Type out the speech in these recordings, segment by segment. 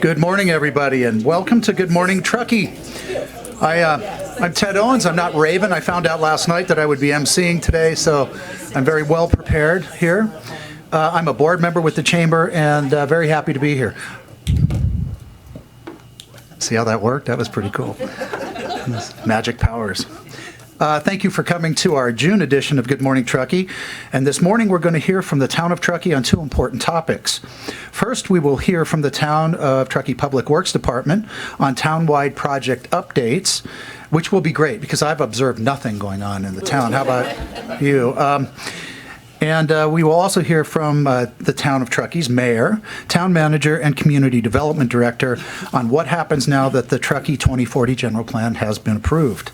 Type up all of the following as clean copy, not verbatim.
Good morning, everybody, and welcome to Good Morning Truckee. I'm Ted Owens. I'm not Raven. I found out last night that I would be emceeing today, so I'm very well prepared here. I'm a board member with the Chamber and very happy to be here. See how that worked? That was pretty cool. Magic powers. Thank you for coming to our June edition of Good Morning Truckee. And this morning we're going to hear from the town of Truckee on two important topics. First, we will hear from the town of Truckee Public Works Department on town-wide project updates, which will be great because I've observed nothing going on in the town. How about you? And we will also hear from the town of Truckee's mayor, town manager, and community development director on what happens now that the Truckee 2040 general plan has been approved.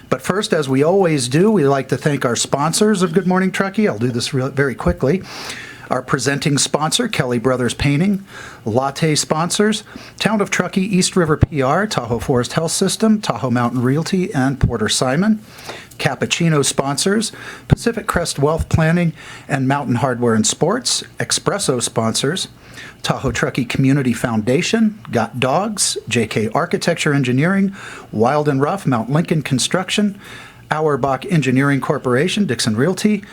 But first, as we always do, we like to thank our sponsors of Good Morning Truckee. I'll do this very quickly. Our presenting sponsor, Kelly Brothers Painting, Latte sponsors, Town of Truckee, East River PR, Tahoe Forest Health System, Tahoe Mountain Realty, and Porter Simon. Cappuccino sponsors, Pacific Crest Wealth Planning and Mountain Hardware and Sports. Espresso sponsors, Tahoe Truckee Community Foundation, Got Dogs, JK Architecture Engineering, Wild and Rough, Mount Lincoln Construction, Auerbach Engineering Corporation, Dixon Realty,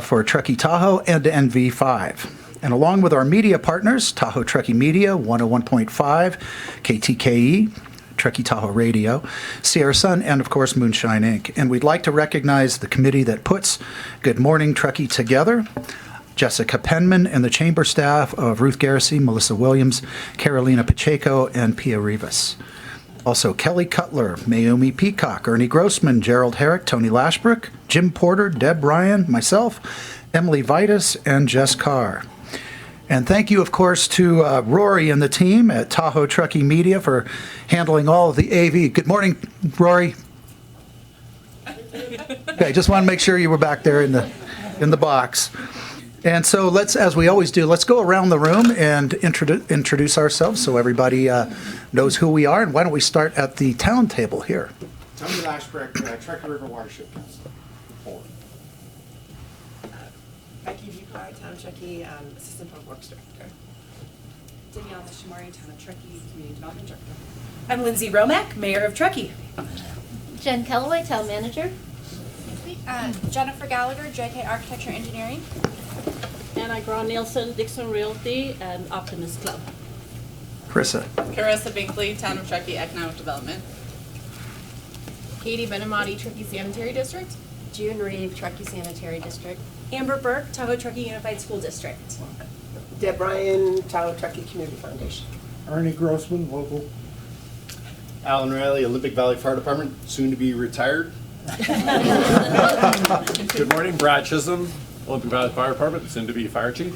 for Truckee Tahoe, and NV5. And along with our media partners, Tahoe Truckee Media, 101.5, KTKE, Truckee Tahoe Radio, Sierra Sun, and of course Moonshine Inc. And we'd like to recognize the committee that puts Good Morning Truckee together. Jessica Penman and the chamber staff of Ruth Garrissey, Melissa Williams, Carolina Pacheco, and Pia Rivas. Also Kelly Cutler, Mayumi Peacock, Ernie Grossman, Gerald Herrick, Tony Lashbrook, Jim Porter, Deb Ryan, myself, Emily Vitus, and Jess Carr. And thank you, of course, to Rory and the team at Tahoe Truckee Media for handling all of the AV. Good morning, Rory. Okay, just want to make sure you were back there in the box. And so let's, as we always do, let's go around the room and introduce ourselves so everybody knows who we are. And why don't we start at the town table here? Tony Lashbrook, Truckee River Watershed Council. Becky Bucar, Town of Truckee, Assistant Public Works Director. Danielle Shamari, Town of Truckee, Community Development Director. I'm Lindsay Romack, Mayor of Truckee. Jen Kellaway, Town Manager. Jennifer Gallagher, JK Architecture Engineering. Anna Graw-Nielsen, Dixon Realty, and Optimist Club. Carissa. Carissa Binkley, Town of Truckee, Economic Development. Katie Benamati, Truckee Sanitary District. June Reeve, Truckee Sanitary District. Amber Burke, Tahoe Truckee Unified School District. Deb Ryan, Town of Truckee Community Foundation. Ernie Grossman, local. Alan Riley, Olympic Valley Fire Department, soon to be retired. Good morning, Brad Chisholm, Olympic Valley Fire Department, soon to be fire chief.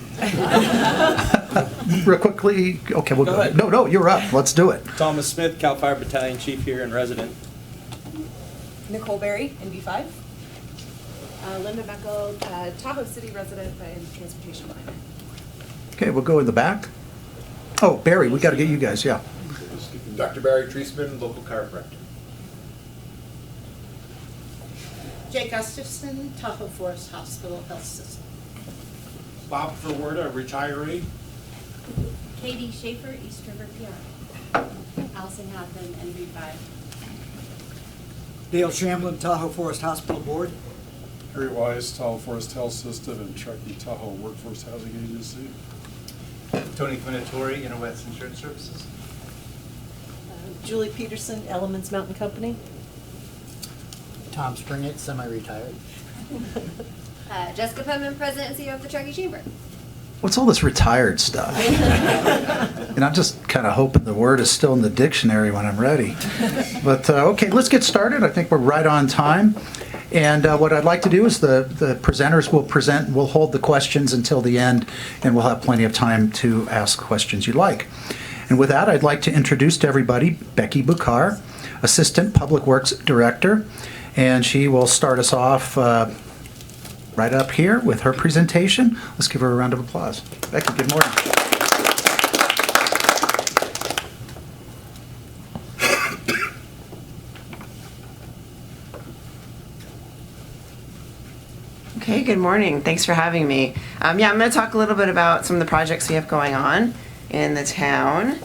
Real quickly, okay, we'll go ahead. No, you're up. Let's do it. Thomas Smith, Cal Fire Battalion Chief here and resident. Nicole Berry, NV5. Linda Meckel, Tahoe City resident and transportation planner. Okay, we'll go in the back. Oh, Barry, we got to get you guys, yeah. Dr. Barry Treisman, local chiropractor. Jay Gustafson, Tahoe Forest Hospital Health System. Bob Ferwerda, retiree. Katie Schaefer, East River PR. Allison Hatham, NV5. Dale Shamblin, Tahoe Forest Hospital Board. Harry Wise, Tahoe Forest Health System, and Truckee Tahoe Workforce Housing Agency. Tony Quinatori, Interwest Insurance Services. Julie Peterson, Elements Mountain Company. Tom Springett, semi-retired. Jessica Penman, President and CEO of the Truckee Chamber. What's all this retired stuff? And I'm just kind of hoping the word is still in the dictionary when I'm ready. But okay, let's get started. I think we're right on time. And what I'd like to do is the presenters will present, we'll hold the questions until the end, and we'll have plenty of time to ask questions you like. And with that, I'd like to introduce to everybody Becky Bucar, Assistant Public Works Director, and she will start us off right up here with her presentation. Let's give her a round of applause. Becky, good morning. Okay, good morning. Thanks for having me. I'm going to talk a little bit about some of the projects we have going on in the town.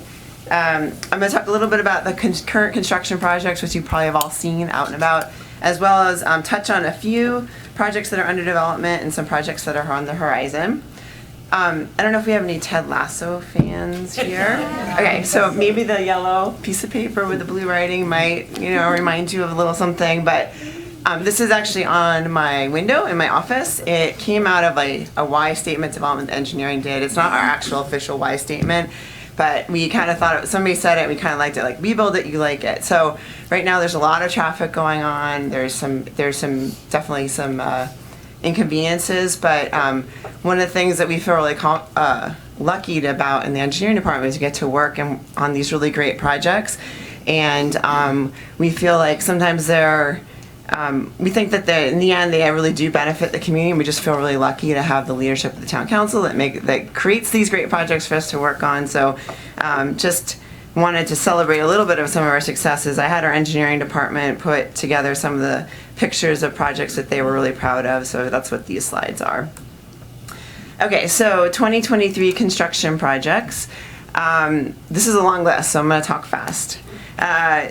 I'm going to talk a little bit about the current construction projects, which you probably have all seen out and about, as well as touch on a few projects that are under development and some projects that are on the horizon. I don't know if we have any Ted Lasso fans here. Okay, so maybe the yellow piece of paper with the blue writing might, remind you of a little something, but this is actually on my window in my office. It came out of a Y statement development engineering did. It's not our actual official Y statement, but we kind of thought somebody said it, we kind of liked it, like, we build it, you like it. So right now there's a lot of traffic going on. There's definitely some inconveniences, but one of the things that we feel really lucky about in the engineering department is to get to work on these really great projects, and we feel like sometimes we think that in the end they really do benefit the community. We just feel really lucky to have the leadership of the town council that creates these great projects for us to work on. So just wanted to celebrate a little bit of some of our successes. I had our engineering department put together some of the pictures of projects that they were really proud of, so that's what these slides are. Okay, so 2023 construction projects. This is a long list, so I'm going to talk fast.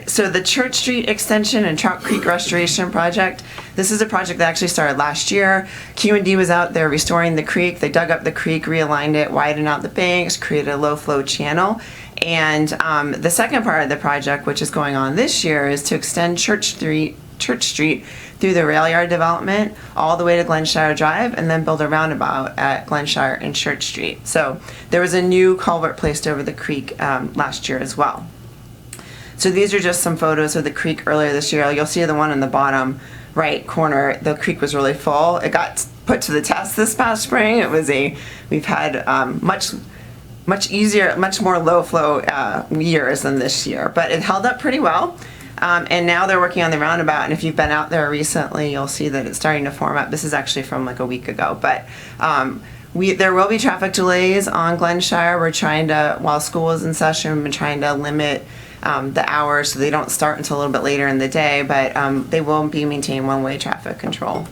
So the Church Street extension and Trout Creek restoration project. This is a project that actually started last year. Q&D was out there restoring the creek. They dug up the creek, realigned it, widened out the banks, created a low flow channel. And the second part of the project, which is going on this year, is to extend Church Street through the rail yard development all the way to Glenshire Drive, and then build a roundabout at Glenshire and Church Street. So there was a new culvert placed over the creek last year as well. So these are just some photos of the creek earlier this year. You'll see the one in the bottom right corner. The creek was really full. It got put to the test this past spring. We've had much easier, much more low flow years than this year, but it held up pretty well. And now they're working on the roundabout, and if you've been out there recently, you'll see that it's starting to form up. This is actually from like a week ago, but there will be traffic delays on Glenshire. We're trying to, while school is in session, we've been trying to limit the hours so they don't start until a little bit later in the day, but they will be maintaining one-way traffic control.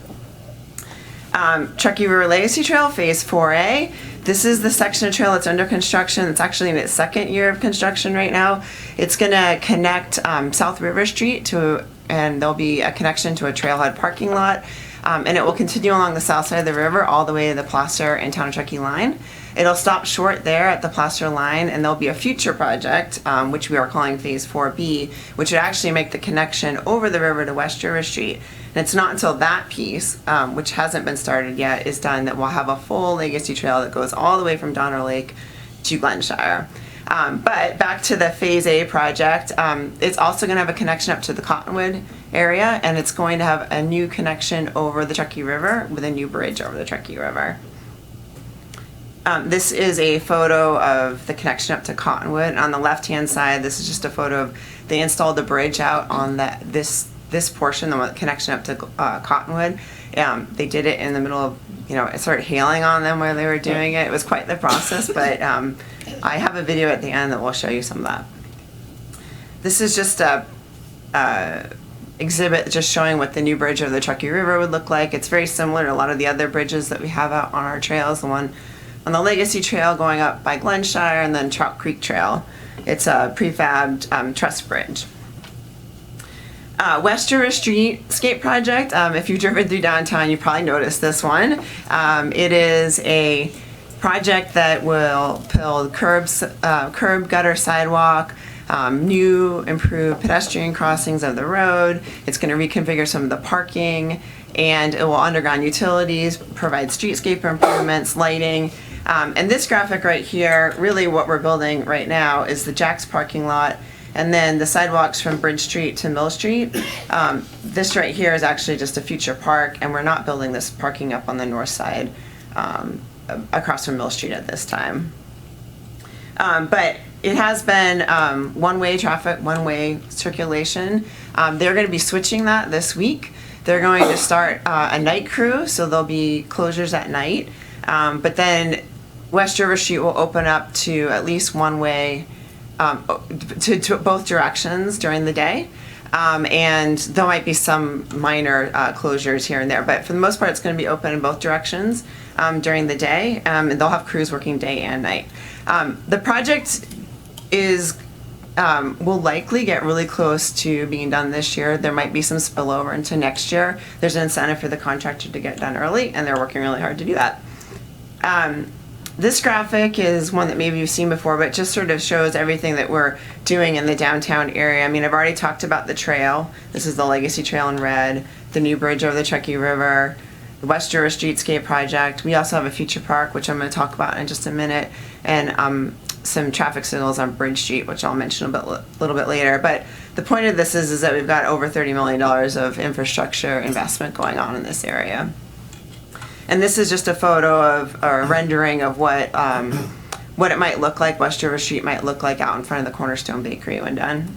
Truckee River Legacy Trail, Phase 4A. This is the section of trail that's under construction. It's actually in its second year of construction right now. It's going to connect South River Street and there'll be a connection to a trailhead parking lot. And it will continue along the south side of the river all the way to the Placer and Town of Truckee line. It'll stop short there at the Placer line, and there'll be a future project, which we are calling Phase 4B, which would actually make the connection over the river to West River Street. And it's not until that piece, which hasn't been started yet, is done that we'll have a full legacy trail that goes all the way from Donner Lake to Glenshire. But back to the Phase A project, it's also going to have a connection up to the Cottonwood area, and it's going to have a new connection over the Truckee River with a new bridge over the Truckee River. This is a photo of the connection up to Cottonwood. On the left-hand side, this is just a photo of, they installed the bridge out on this portion, the connection up to Cottonwood. They did it in the middle of, it started hailing on them while they were doing it. It was quite the process, but I have a video at the end that will show you some of that. This is just a exhibit just showing what the new bridge over the Truckee River would look like. It's very similar to a lot of the other bridges that we have out on our trails. The one on the Legacy Trail going up by Glenshire, and then Trout Creek Trail. It's a prefabbed truss bridge. West River Street Skate Project. If you've driven through downtown, you probably noticed this one. It is a project that will build curb, gutter, sidewalk, new improved pedestrian crossings of the road. It's going to reconfigure some of the parking, and it will underground utilities, provide streetscape improvements, lighting. And this graphic right here, really what we're building right now is the Jack's parking lot, and then the sidewalks from Bridge Street to Mill Street. This right here is actually just a future park, and we're not building this parking up on the north side across from Mill Street at this time. But it has been one-way traffic, one-way circulation. They're going to be switching that this week. They're going to start a night crew, so there'll be closures at night. But then West River Street will open up to at least one-way to both directions during the day. And there might be some minor closures here and there, but for the most part it's going to be open in both directions. during the day, and they'll have crews working day and night. The project is will likely get really close to being done this year. There might be some spillover into next year. There's an incentive for the contractor to get done early, and they're working really hard to do that. This graphic is one that maybe you've seen before, but just sort of shows everything that we're doing in the downtown area. I mean, I've already talked about the trail. This is the Legacy Trail in red, the new bridge over the Truckee River, the West River Streetscape project. We also have a future park, which I'm going to talk about in just a minute, and some traffic signals on Bridge Street, which I'll mention a little bit later. But the point of this is that we've got over $30 million of infrastructure investment going on in this area. And this is just a photo of, or a rendering of what it might look like, West River Street might look like out in front of the Cornerstone Bakery when done.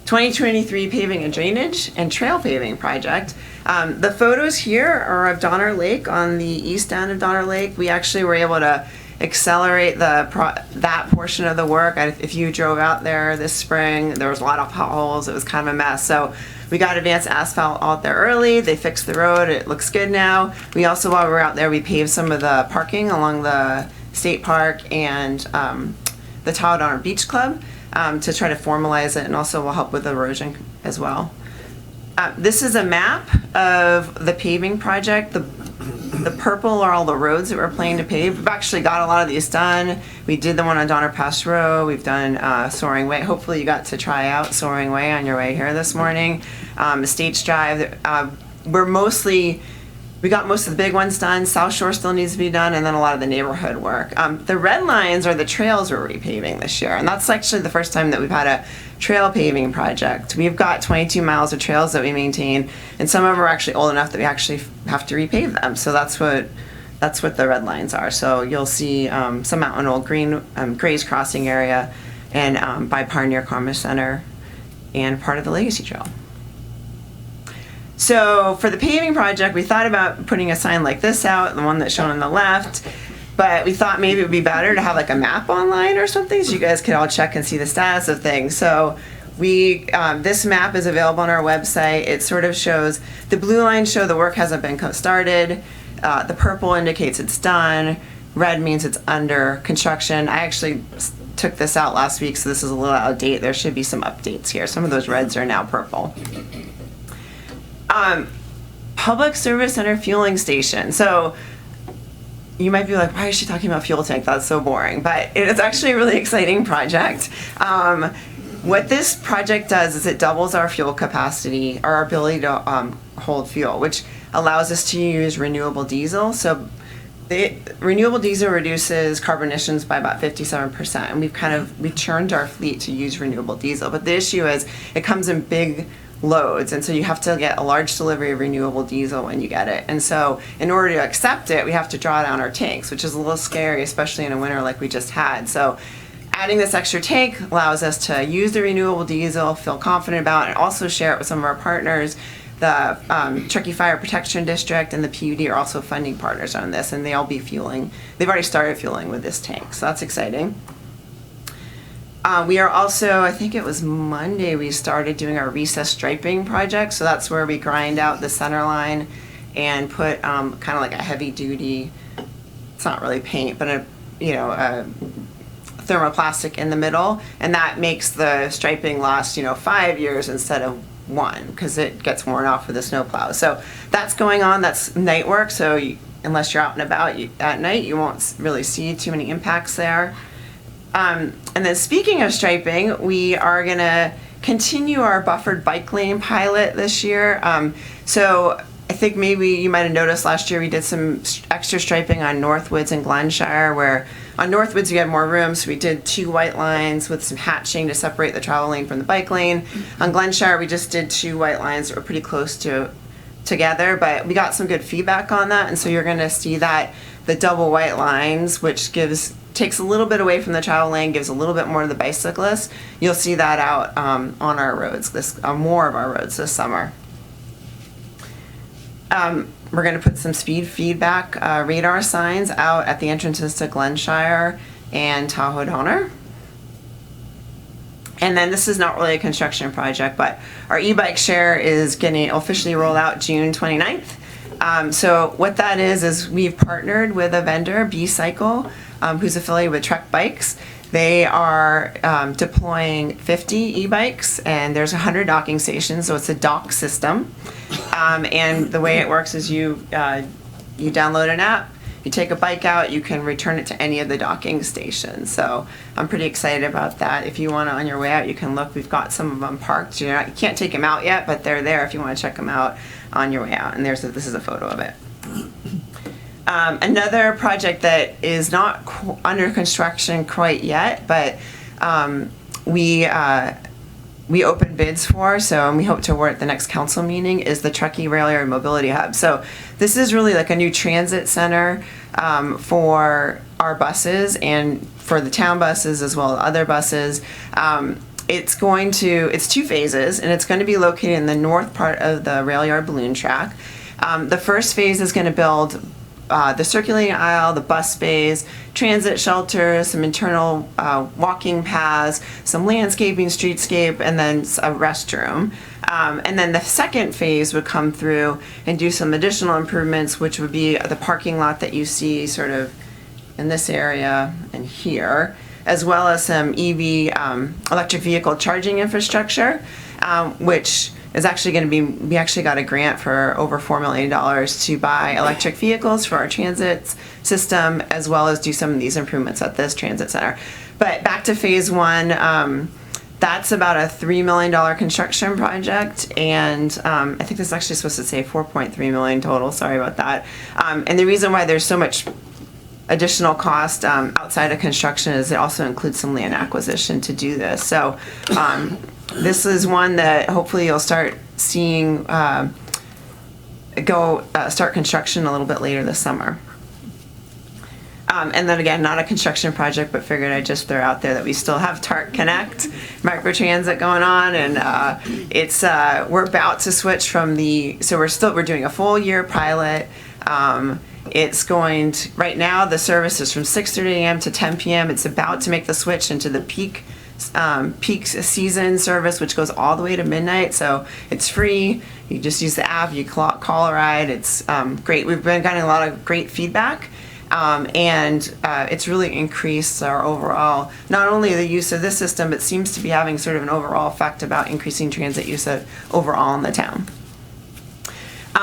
2023 paving and drainage and trail paving project. The photos here are of Donner Lake on the east end of Donner Lake. We actually were able to accelerate that portion of the work. If you drove out there this spring, there was a lot of potholes. It was kind of a mess. So we got advanced asphalt out there early. They fixed the road. It looks good now. We also, while we were out there, we paved some of the parking along the State Park and the Tahoe Donner Beach Club to try to formalize it, and also will help with erosion as well. This is a map of the paving project. The purple are all the roads that we're planning to pave. We've actually got a lot of these done. We did the one on Donner Pass Road. We've done Soaring Way. Hopefully you got to try out Soaring Way on your way here this morning. Estates Drive. We got most of the big ones done. South Shore still needs to be done, and then a lot of the neighborhood work. The red lines are the trails we're repaving this year, and that's actually the first time that we've had a trail paving project. We've got 22 miles of trails that we maintain, and some of them are actually old enough that we actually have to repave them. So that's what the red lines are. So you'll see some out in Old Green, Gray's Crossing area, and by Pioneer Commerce Center, and part of the Legacy Trail. So for the paving project, we thought about putting a sign like this out, the one that's shown on the left, but we thought maybe it would be better to have like a map online or something so you guys could all check and see the status of things. So this map is available on our website. It sort of shows, the blue lines show the work hasn't been started, the purple indicates it's done, red means it's under construction. I actually took this out last week, so this is a little out of date. There should be some updates here. Some of those reds are now purple. Public Service Center fueling station. So you might be like, why is she talking about fuel tank? That's so boring. But it is actually a really exciting project. What this project does is it doubles our fuel capacity, or our ability to hold fuel, which allows us to use renewable diesel. So the renewable diesel reduces carbon emissions by about 57%, and we've churned our fleet to use renewable diesel. But the issue is it comes in big loads, and so you have to get a large delivery of renewable diesel when you get it. And so in order to accept it, we have to draw down our tanks, which is a little scary, especially in a winter like we just had. So adding this extra tank allows us to use the renewable diesel, feel confident about it, and also share it with some of our partners. The Truckee Fire Protection District and the PUD are also funding partners on this, and they'll be fueling. They've already started fueling with this tank, so that's exciting. We are also, I think it was Monday, we started doing our recess striping project. So that's where we grind out the center line and put kind of like a heavy duty, it's not really paint, but a thermoplastic in the middle. And that makes the striping last, 5 years instead of 1, because it gets worn off with the snowplow. So that's going on, that's night work. So unless you're out and about at night, you won't really see too many impacts there. And then speaking of striping, we are going to continue our buffered bike lane pilot this year. So I think maybe you might have noticed last year we did some extra striping on Northwoods and Glenshire, where on Northwoods we had more room, so we did 2 white lines with some hatching to separate the travel lane from the bike lane. On Glenshire we just did 2 white lines that were pretty close together, but we got some good feedback on that, and so you're going to see that the double white lines, which takes a little bit away from the travel lane, gives a little bit more to the bicyclists. You'll see that out on our roads, more of our roads this summer. We're going to put some speed feedback radar signs out at the entrances to Glenshire and Tahoe Donner. And then this is not really a construction project, but our e-bike share is getting officially rolled out June 29th. So what that is we've partnered with a vendor, B-Cycle, who's affiliated with Trek Bikes. They are deploying 50 e-bikes, and there's 100 docking stations, so it's a dock system. And the way it works is you download an app, you take a bike out, you can return it to any of the docking stations. So I'm pretty excited about that. If you want to, on your way out, you can look. We've got some of them parked. You can't take them out yet, but they're there if you want to check them out on your way out. And this is a photo of it. Another project that is not under construction quite yet, but we opened bids for, and we hope to award at the next council meeting, is the Truckee Rail Yard Mobility Hub. So this is really like a new transit center for our buses and for the town buses as well as other buses. It's 2 phases, and it's going to be located in the north part of the rail yard balloon track. The first phase is going to build the circulating aisle, the bus bays, transit shelters, some internal walking paths, some landscaping, streetscape, and then a restroom. And then the second phase would come through and do some additional improvements, which would be the parking lot that you see sort of in this area and here, as well as some EV, electric vehicle charging infrastructure, which is actually going to be, we actually got a grant for over $4 million to buy electric vehicles for our transit system, as well as do some of these improvements at this transit center. But back to phase 1, that's about a $3 million construction project, and I think this is actually supposed to say 4.3 million total, sorry about that. And the reason why there's so much additional cost outside of construction is it also includes some land acquisition to do this. So this is one that hopefully you'll start seeing start construction a little bit later this summer. And then again, not a construction project, but figured I'd just throw out there that we still have TART Connect microtransit going on, and we're about to switch from we're doing a full year pilot. It's going to, right now the service is from 6:30 a.m. to 10 p.m. It's about to make the switch into the peak season service, which goes all the way to midnight. So it's free. You just use the app, you call a ride. It's great. We've been getting a lot of great feedback. And it's really increased our overall, not only the use of this system, but seems to be having sort of an overall effect about increasing transit use overall in the town.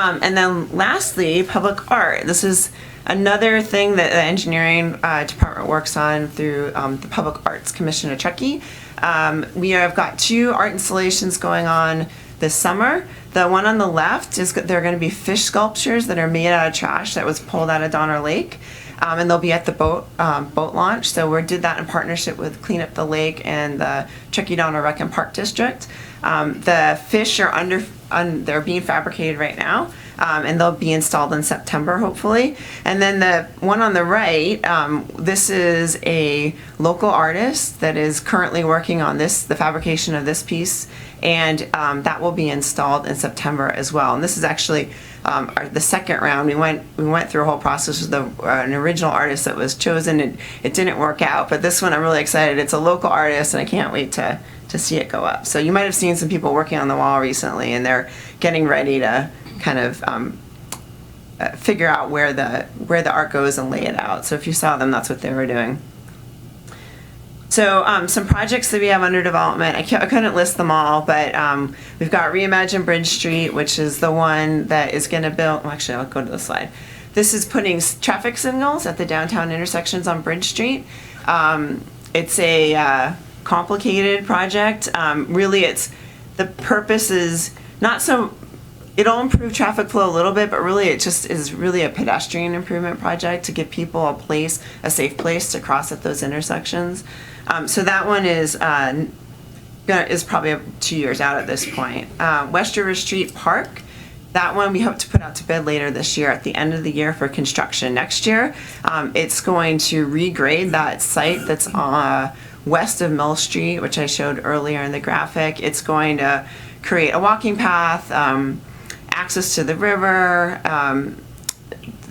And then lastly, public art. This is another thing that the engineering department works on through the Public Arts Commission of Truckee. We have got 2 art installations going on this summer. The one on the left they're going to be fish sculptures that are made out of trash that was pulled out of Donner Lake. And they'll be at the boat launch. So we did that in partnership with Clean Up the Lake and the Truckee Donner Rec and Park District. The fish are they're being fabricated right now, and they'll be installed in September, hopefully. And then the one on the right, this is a local artist that is currently working on the fabrication of this piece, and that will be installed in September as well. And this is actually the second round. We went through a whole process with an original artist that was chosen, and it didn't work out. But this one, I'm really excited. It's a local artist, and I can't wait to see it go up. So you might have seen some people working on the wall recently, and they're getting ready to kind of figure out where the art goes and lay it out. So if you saw them, that's what they were doing. So some projects that we have under development, I couldn't list them all, but we've got Reimagine Bridge Street, which is the one that is going to build, well, actually I'll go to the slide. This is putting traffic signals at the downtown intersections on Bridge Street. It's a complicated project. Really, the purpose is not so, it'll improve traffic flow a little bit, but really it just is really a pedestrian improvement project to give people a safe place to cross at those intersections. So that one is probably 2 years out at this point. West River Street Park, that one we hope to put out to bid later this year at the end of the year for construction next year. It's going to regrade that site that's west of Mill Street, which I showed earlier in the graphic. It's going to create a walking path, access to the river,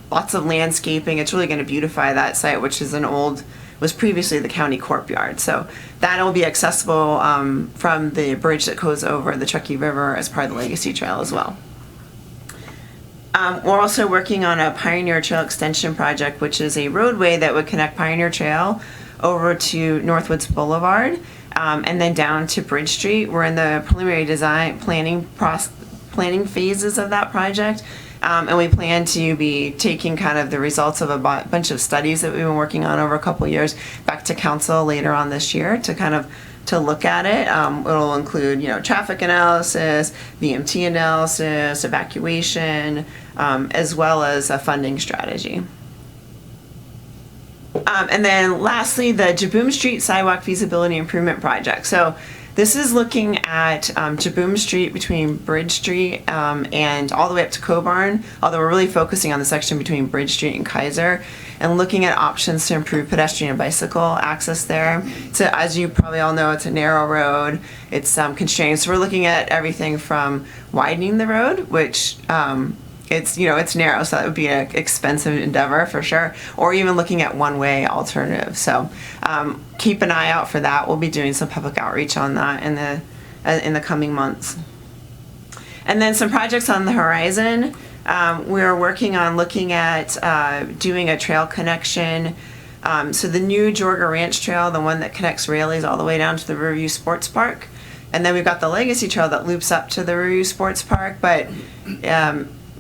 lots of landscaping. It's really going to beautify that site, which is was previously the county courtyard. So that'll be accessible from the bridge that goes over the Truckee River as part of the Legacy Trail as well. We're also working on a Pioneer Trail Extension project, which is a roadway that would connect Pioneer Trail over to Northwoods Boulevard, and then down to Bridge Street. We're in the preliminary design planning phases of that project. And we plan to be taking kind of the results of a bunch of studies that we've been working on over a couple of years back to council later on this year to look at it. It'll include, traffic analysis, VMT analysis, evacuation, as well as a funding strategy. And then lastly, the Jaboom Street Sidewalk Feasibility Improvement Project. So this is looking at Jaboom Street between Bridge Street and all the way up to Cobarn, although we're really focusing on the section between Bridge Street and Kaiser, and looking at options to improve pedestrian and bicycle access there. So as you probably all know, it's a narrow road, it's constrained. So we're looking at everything from widening the road, which it's narrow, so that would be an expensive endeavor for sure, or even looking at one-way alternatives. So keep an eye out for that. We'll be doing some public outreach on that in the coming months. And then some projects on the horizon. We're working on looking at doing a trail connection. So the new Jorga Ranch Trail, the one that connects Raley's all the way down to the Riverview Sports Park. And then we've got the Legacy Trail that loops up to the Riverview Sports Park, but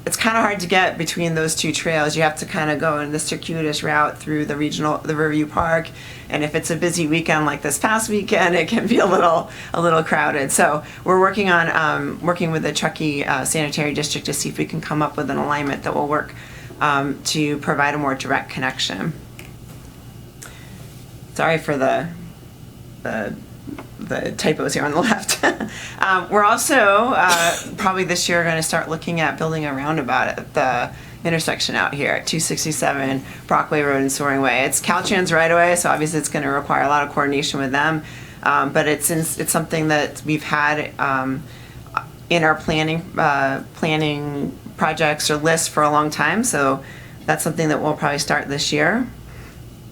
it's kind of hard to get between those two trails. You have to kind of go in the circuitous route through the Riverview Park, and if it's a busy weekend like this past weekend, it can be a little crowded. So we're working on working with the Truckee Sanitary District to see if we can come up with an alignment that will work to provide a more direct connection. Sorry for the typos here on the left. We're also probably this year going to start looking at building a roundabout at the intersection out here at 267 Brockway Road and Soaring Way. It's Caltrans right away, so obviously it's going to require a lot of coordination with them. But it's something that we've had in our planning projects or lists for a long time. So that's something that we'll probably start this year.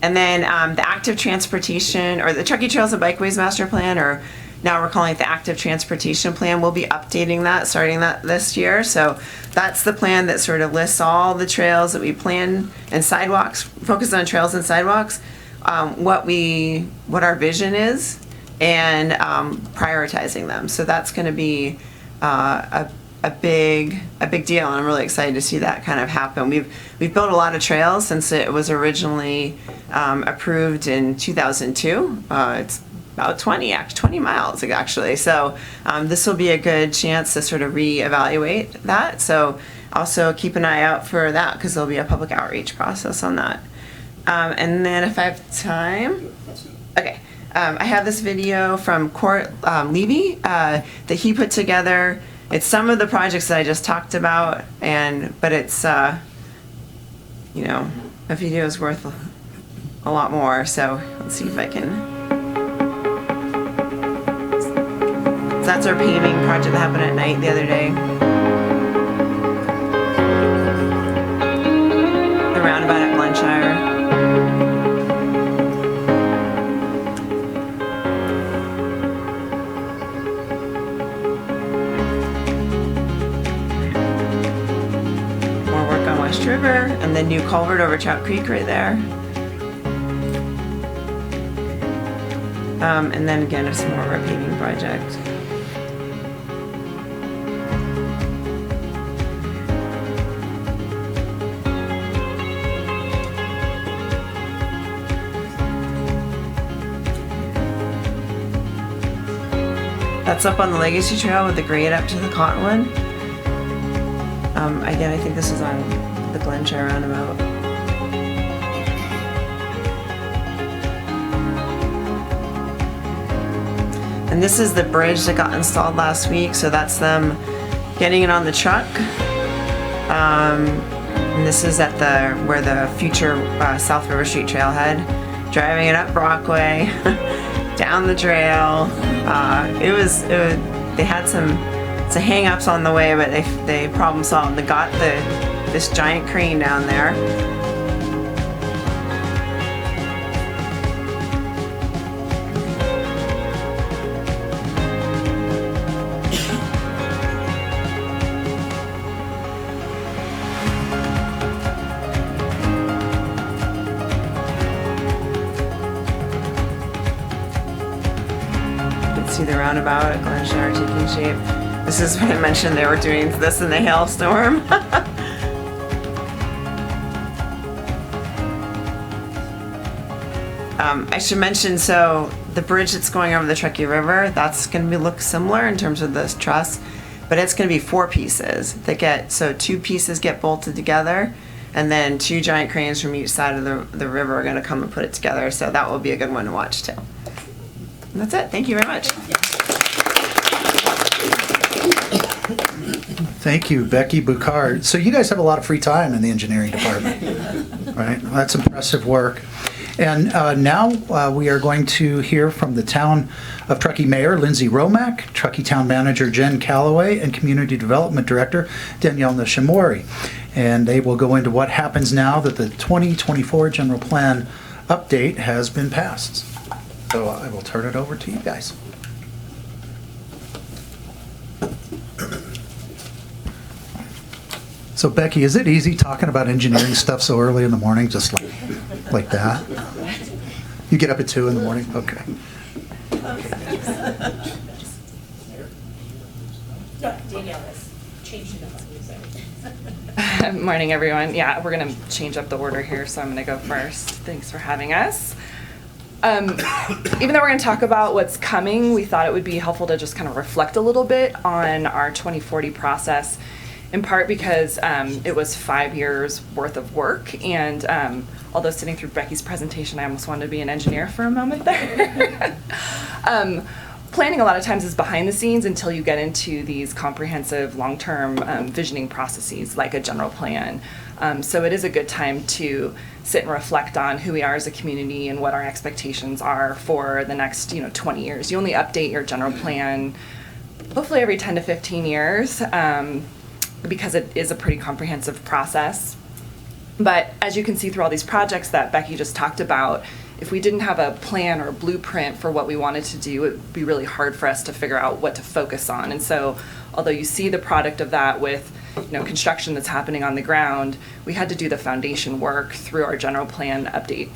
And then the active transportation, or the Truckee Trails and Bikeways Master Plan, or now we're calling it the Active Transportation Plan. We'll be updating that, starting that this year. So that's the plan that sort of lists all the trails that we plan and sidewalks, focus on trails and sidewalks, what our vision is, and prioritizing them. So that's going to be a big deal, and I'm really excited to see that kind of happen. We've built a lot of trails since it was originally approved in 2002. It's about 20 miles actually. So this will be a good chance to sort of reevaluate that. So also keep an eye out for that, because there'll be a public outreach process on that. And then if I have time, okay. I have this video from Court Levy that he put together. It's some of the projects that I just talked about, but it's a video is worth a lot more. So let's see if I can. So that's our paving project that happened at night the other day. The roundabout at Glenshire. River, and the new culvert over Trout Creek right there. And then again, some more of our paving project. That's up on the Legacy Trail with the grade up to the Cottonwood. Again, I think this is on the Glenshire roundabout. And this is the bridge that got installed last week, so that's them getting it on the truck. And this is at where the future South River Street trailhead, driving it up Brockway, down the trail. They had some hang-ups on the way, but they problem solved. They got this giant crane down there. see the roundabout at Glen Shower taking shape. This is when I mentioned they were doing this in the hailstorm. I should mention, so the bridge that's going over the Truckee River, that's going to look similar in terms of this truss, but it's going to be 4 pieces that get, so 2 pieces get bolted together, and then 2 giant cranes from each side of the river are going to come and put it together. So that will be a good one to watch too. And that's it. Thank you very much. Thank you, Becky Bucard. So you guys have a lot of free time in the engineering department, right? Well, that's impressive work. And now we are going to hear from the Town of Truckee Mayor Lindsay Romack, Truckee Town Manager Jen Calloway, and Community Development Director Danielle Nishimori. And they will go into what happens now that the 2024 General Plan update has been passed. So I will turn it over to you guys. So Becky, is it easy talking about engineering stuff so early in the morning, just like that? You get up at 2 in the morning? Okay. Danielle has changed it up. Morning, everyone. Yeah, we're going to change up the order here, so I'm going to go first. Thanks for having us. Even though we're going to talk about what's coming, we thought it would be helpful to just kind of reflect a little bit on our 2040 process, in part because it was 5 years worth of work, and although sitting through Becky's presentation, I almost wanted to be an engineer for a moment there. Planning a lot of times is behind the scenes until you get into these comprehensive long-term visioning processes like a general plan. So it is a good time to sit and reflect on who we are as a community and what our expectations are for the next 20 years. You only update your general plan hopefully every 10 to 15 years because it is a pretty comprehensive process. But as you can see through all these projects that Becky just talked about, if we didn't have a plan or a blueprint for what we wanted to do, it would be really hard for us to figure out what to focus on. And so, although you see the product of that with construction that's happening on the ground, we had to do the foundation work through our general plan update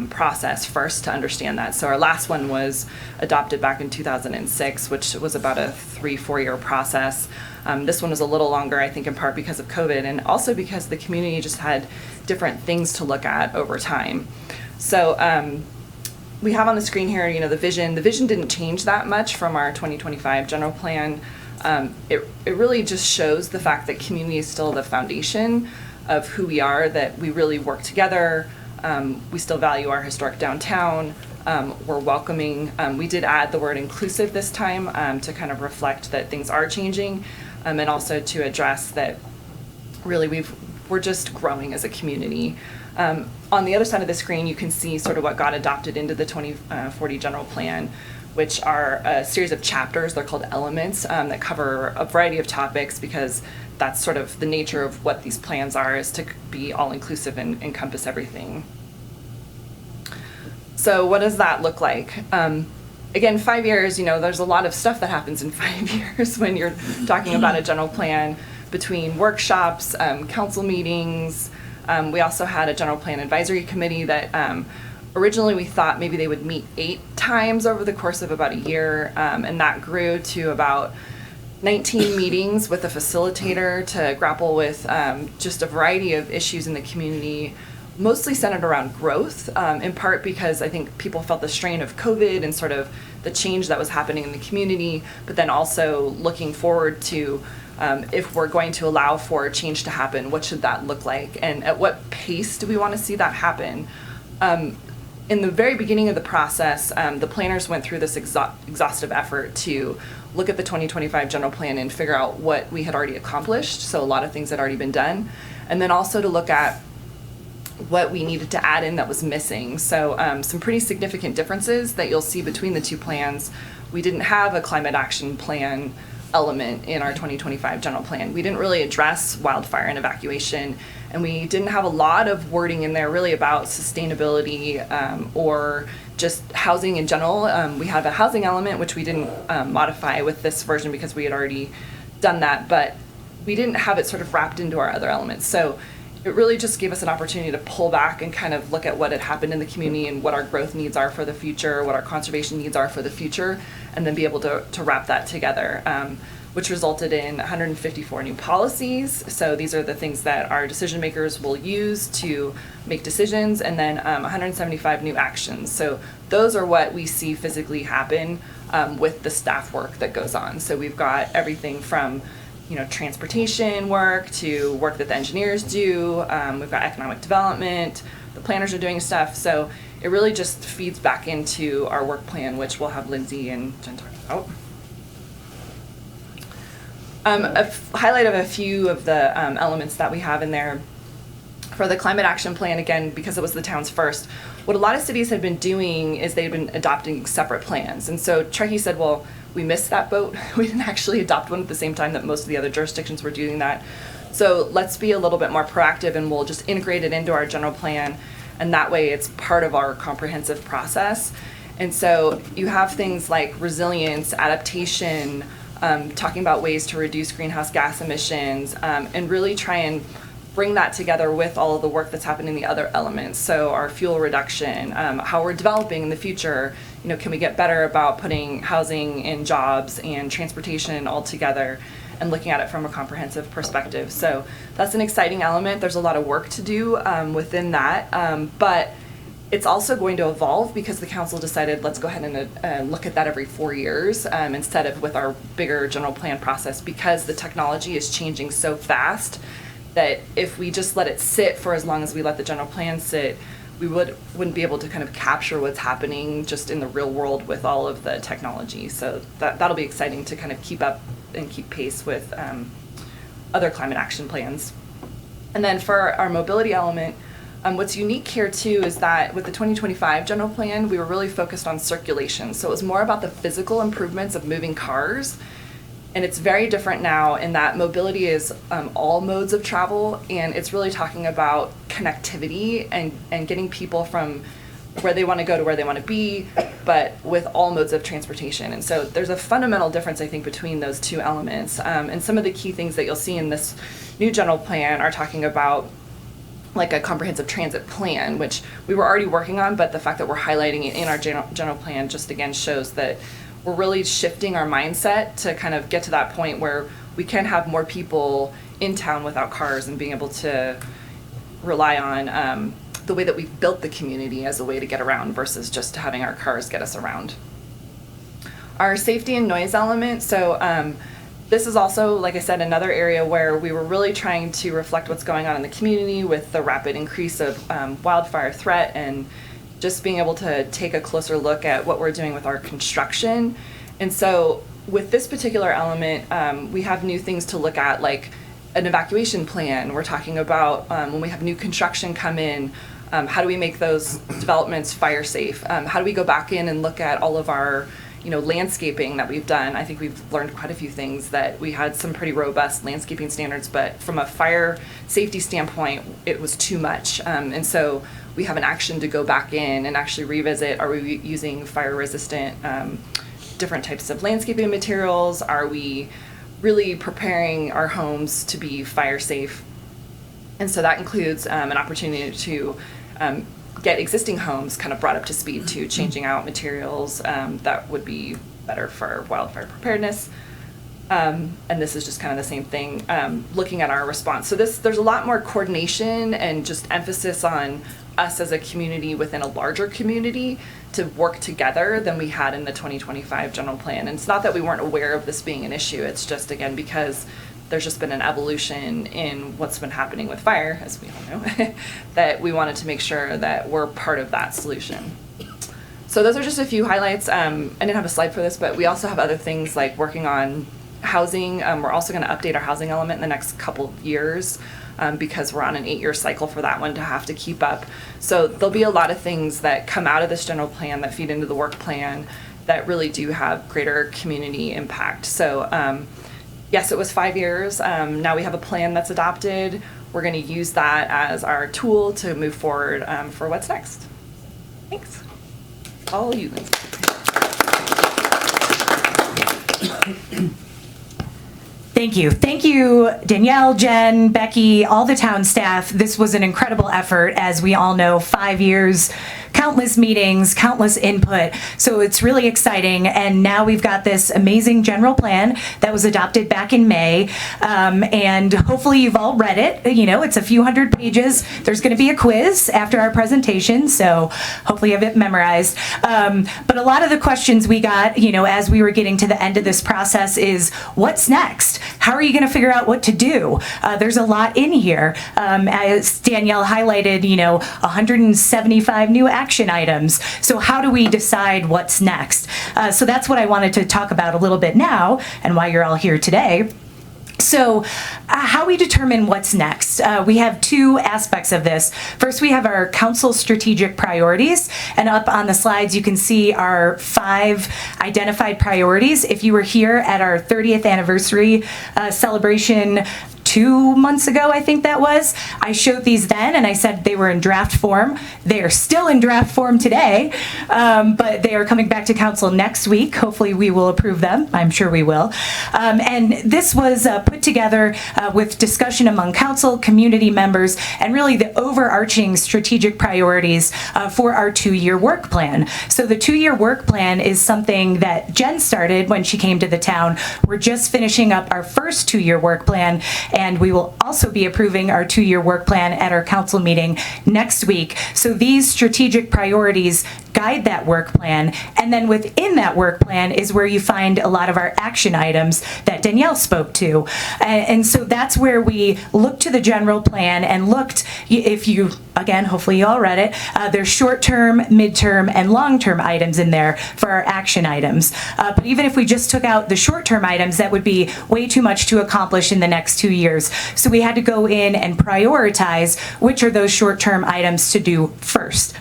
process first to understand that. So our last one was adopted back in 2006, which was about a 3-4 year process. This one was a little longer, I think, in part because of COVID, and also because the community just had different things to look at over time. So we have on the screen here, the vision. The vision didn't change that much from our 2025 general plan. It really just shows the fact that community is still the foundation of who we are, that we really work together. We still value our historic downtown. We're welcoming. We did add the word inclusive this time to kind of reflect that things are changing, and also to address that really we're just growing as a community. On the other side of the screen, you can see sort of what got adopted into the 2040 general plan, which are a series of chapters. They're called elements that cover a variety of topics, because that's sort of the nature of what these plans are, is to be all inclusive and encompass everything. So what does that look like? Again, 5 years, there's a lot of stuff that happens in 5 years when you're talking about a general plan, between workshops, council meetings. We also had a general plan advisory committee that originally we thought maybe they would meet 8 times over the course of about a year, and that grew to about 19 meetings with a facilitator to grapple with just a variety of issues in the community, mostly centered around growth, in part because I think people felt the strain of COVID and sort of the change that was happening in the community, but then also looking forward to if we're going to allow for change to happen, what should that look like? And at what pace do we want to see that happen? In the very beginning of the process, the planners went through this exhaustive effort to look at the 2025 general plan and figure out what we had already accomplished, so a lot of things had already been done, and then also to look at what we needed to add in that was missing. So some pretty significant differences that you'll see between the two plans. We didn't have a climate action plan element in our 2025 general plan. We didn't really address wildfire and evacuation, and we didn't have a lot of wording in there really about sustainability or just housing in general. We have a housing element, which we didn't modify with this version because we had already done that, but we didn't have it sort of wrapped into our other elements. So it really just gave us an opportunity to pull back and kind of look at what had happened in the community and what our growth needs are for the future, what our conservation needs are for the future, and then be able to wrap that together, which resulted in 154 new policies. So these are the things that our decision makers will use to make decisions, and then 175 new actions. So those are what we see physically happen with the staff work that goes on. So we've got everything from transportation work to work that the engineers do. We've got economic development, the planners are doing stuff. So it really just feeds back into our work plan, which we'll have Lindsay and Jen talk about. Highlight of a few of the elements that we have in there. For the climate action plan, again, because it was the town's first, what a lot of cities had been doing is they'd been adopting separate plans. And so Truckee said, well, we missed that boat. We didn't actually adopt one at the same time that most of the other jurisdictions were doing that. So let's be a little bit more proactive, and we'll just integrate it into our general plan. And that way it's part of our comprehensive process. And so you have things like resilience, adaptation, talking about ways to reduce greenhouse gas emissions, and really try and bring that together with all of the work that's happening in the other elements. So our fuel reduction, how we're developing in the future, can we get better about putting housing and jobs and transportation all together and looking at it from a comprehensive perspective. So that's an exciting element. There's a lot of work to do within that, but it's also going to evolve because the council decided let's go ahead and look at that every 4 years instead of with our bigger general plan process, because the technology is changing so fast that if we just let it sit for as long as we let the general plan sit, we wouldn't be able to kind of capture what's happening just in the real world with all of the technology. So that'll be exciting to kind of keep up and keep pace with other climate action plans. And then for our mobility element, what's unique here too is that with the 2025 general plan, we were really focused on circulation. So it was more about the physical improvements of moving cars. And it's very different now in that mobility is all modes of travel, and it's really talking about connectivity and getting people from where they want to go to where they want to be, but with all modes of transportation. And so there's a fundamental difference, I think, between those two elements. And some of the key things that you'll see in this new general plan are talking about like a comprehensive transit plan, which we were already working on, but the fact that we're highlighting it in our general plan just again shows that we're really shifting our mindset to kind of get to that point where we can have more people in town without cars and being able to rely on the way that we've built the community as a way to get around versus just having our cars get us around. Our safety and noise element, so this is also, like I said, another area where we were really trying to reflect what's going on in the community with the rapid increase of wildfire threat, and just being able to take a closer look at what we're doing with our construction. And so with this particular element, we have new things to look at, like an evacuation plan. We're talking about when we have new construction come in, how do we make those developments fire safe? How do we go back in and look at all of our landscaping that we've done? I think we've learned quite a few things, that we had some pretty robust landscaping standards, but from a fire safety standpoint, it was too much. And so we have an action to go back in and actually revisit, are we using fire resistant, different types of landscaping materials? Are we really preparing our homes to be fire safe? And so that includes an opportunity to get existing homes kind of brought up to speed to changing out materials that would be better for wildfire preparedness. And this is just kind of the same thing, looking at our response. So there's a lot more coordination and just emphasis on us as a community within a larger community to work together than we had in the 2025 general plan. And it's not that we weren't aware of this being an issue, it's just, again, because there's just been an evolution in what's been happening with fire, as we all know, that we wanted to make sure that we're part of that solution. So those are just a few highlights. I didn't have a slide for this, but we also have other things like working on housing. We're also going to update our housing element in the next couple of years because we're on an 8-year cycle for that one to have to keep up. So there'll be a lot of things that come out of this general plan that feed into the work plan that really do have greater community impact. So yes, it was 5 years. Now we have a plan that's adopted. We're going to use that as our tool to move forward for what's next. Thanks. All you, Lindsay. Thank you. Thank you, Danielle, Jen, Becky, all the town staff. This was an incredible effort. As we all know, 5 years, countless meetings, countless input. So it's really exciting. And now we've got this amazing general plan that was adopted back in May. And hopefully you've all read it. You know, it's a few hundred pages. There's going to be a quiz after our presentation. So hopefully you have it memorized. But a lot of the questions we got, you know, as we were getting to the end of this process is, what's next? How are you going to figure out what to do? There's a lot in here. As Danielle highlighted, you know, 175 new action items. So how do we decide what's next? So that's what I wanted to talk about a little bit now and why you're all here today. So how we determine what's next. We have two aspects of this. First, we have our council strategic priorities, and up on the slides you can see our 5 identified priorities. If you were here at our 30th anniversary celebration 2 months ago, I think that was, I showed these then and I said they were in draft form. They are still in draft form today, but they are coming back to council next week. Hopefully we will approve them. I'm sure we will. And this was put together with discussion among council, community members, and really the overarching strategic priorities for our 2-year work plan. So the 2-year work plan is something that Jen started when she came to the town. We're just finishing up our first 2-year work plan, and we will also be approving our 2-year work plan at our council meeting next week. So these strategic priorities guide that work plan, and then within that work plan is where you find a lot of our action items that Danielle spoke to. And so that's where we looked to the general plan and looked, if you, again, hopefully you all read it, there's short-term, midterm, and long-term items in there for our action items. But even if we just took out the short-term items, that would be way too much to accomplish in the next 2 years. So we had to go in and prioritize which are those short-term items to do first.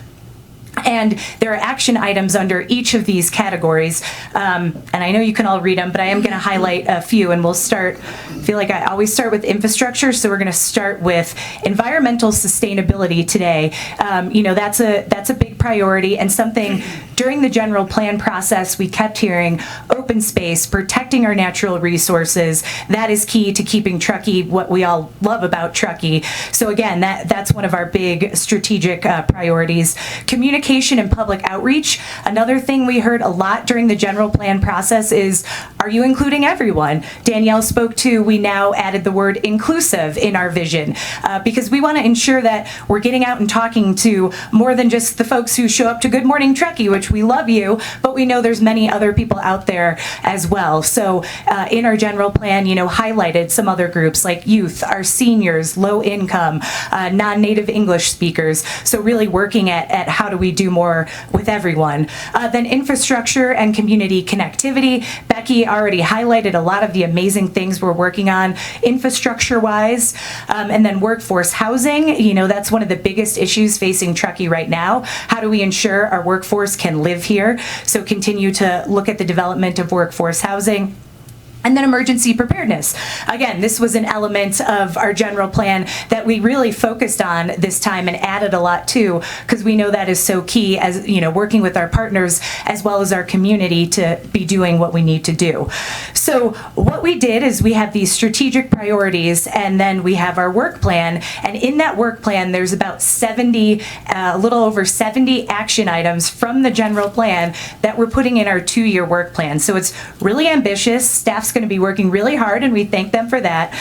And there are action items under each of these categories. And I know you can all read them, but I am going to highlight a few. And we'll start, I feel like I always start with infrastructure. So we're going to start with environmental sustainability today. You know, that's a big priority and something during the general plan process we kept hearing: open space, protecting our natural resources. That is key to keeping Truckee what we all love about Truckee. So again, that's one of our big strategic priorities. Communication and public outreach. Another thing we heard a lot during the general plan process is, are you including everyone? Danielle spoke to, we now added the word inclusive in our vision because we want to ensure that we're getting out and talking to more than just the folks who show up to Good Morning Truckee, which we love you, but we know there's many other people out there as well. So in our general plan, you know, highlighted some other groups like youth, our seniors, low income, non-native English speakers. So really working at how do we do more with everyone. Then infrastructure and community connectivity. Becky already highlighted a lot of the amazing things we're working on infrastructure-wise. And then workforce housing. You know, that's one of the biggest issues facing Truckee right now. How do we ensure our workforce can live here? So continue to look at the development of workforce housing. And then emergency preparedness. Again, this was an element of our general plan that we really focused on this time and added a lot to, because we know that is so key as, you know, working with our partners as well as our community to be doing what we need to do. So what we did is we have these strategic priorities and then we have our work plan. And in that work plan, there's about 70, a little over 70 action items from the general plan that we're putting in our 2-year work plan. So it's really ambitious. Staff's going to be working really hard, and we thank them for that.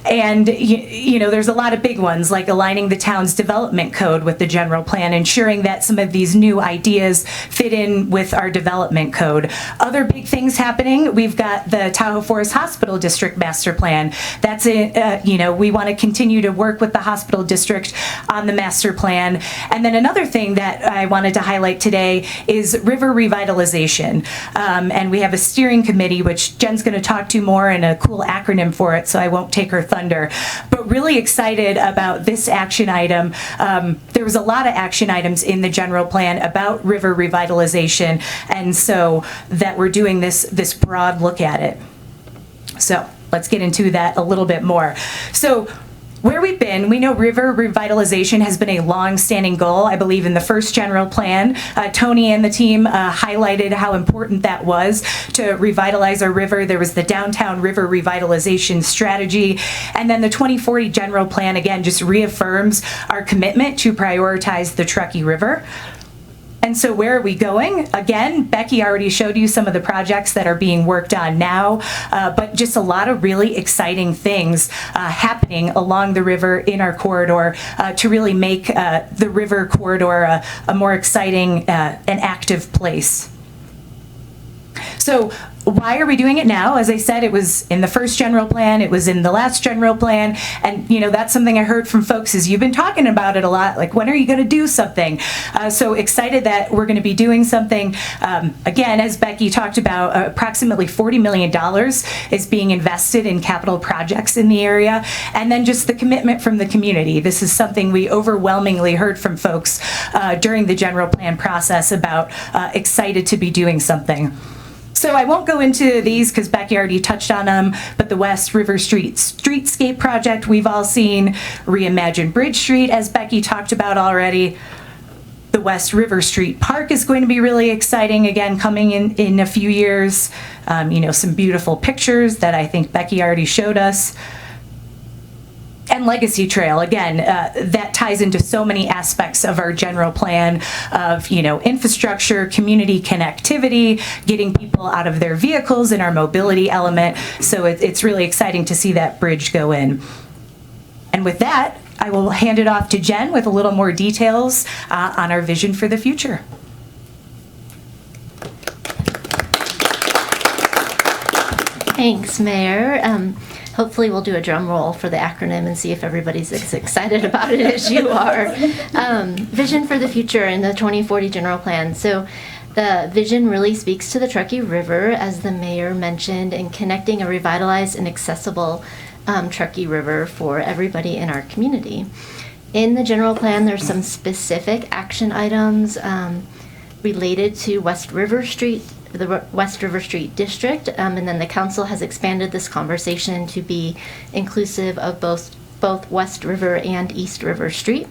And you know, there's a lot of big ones like aligning the town's development code with the general plan, ensuring that some of these new ideas fit in with our development code. Other big things happening, we've got the Tahoe Forest Hospital District Master Plan. That's it. You know, we want to continue to work with the hospital district on the master plan. And then another thing that I wanted to highlight today is river revitalization. And we have a steering committee, which Jen's going to talk to more, and a cool acronym for it, so I won't take her thunder. But really excited about this action item. There was a lot of action items in the general plan about river revitalization, and so that we're doing this broad look at it. So let's get into that a little bit more. So where we've been, we know river revitalization has been a long-standing goal. I believe in the first general plan, Tony and the team highlighted how important that was to revitalize our river. There was the downtown river revitalization strategy. And then the 2040 general plan, again, just reaffirms our commitment to prioritize the Truckee River. And so where are we going? Again, Becky already showed you some of the projects that are being worked on now, but just a lot of really exciting things happening along the river in our corridor to really make the river corridor a more exciting and active place. So why are we doing it now? As I said, it was in the first general plan, it was in the last general plan, and that's something I heard from folks is you've been talking about it a lot, like when are you going to do something? So excited that we're going to be doing something. Again, as Becky talked about, approximately $40 million is being invested in capital projects in the area, and then just the commitment from the community. This is something we overwhelmingly heard from folks during the general plan process about excited to be doing something. So I won't go into these because Becky already touched on them, but the West River Street Streetscape project we've all seen, Reimagine Bridge Street, as Becky talked about already. The West River Street Park is going to be really exciting, again, coming in a few years. Some beautiful pictures that I think Becky already showed us. And Legacy Trail, again, that ties into so many aspects of our general plan of, infrastructure, community connectivity, getting people out of their vehicles and our mobility element. So it's really exciting to see that bridge go in. And with that, I will hand it off to Jen with a little more details on our vision for the future. Thanks, Mayor. Hopefully we'll do a drum roll for the acronym and see if everybody's as excited about it as you are. Vision for the future in the 2040 general plan. So the vision really speaks to the Truckee River, as the mayor mentioned, and connecting a revitalized and accessible Truckee River for everybody in our community. In the general plan, there's some specific action items related to the West River Street District, and then the council has expanded this conversation to be inclusive of both West River and East River Street.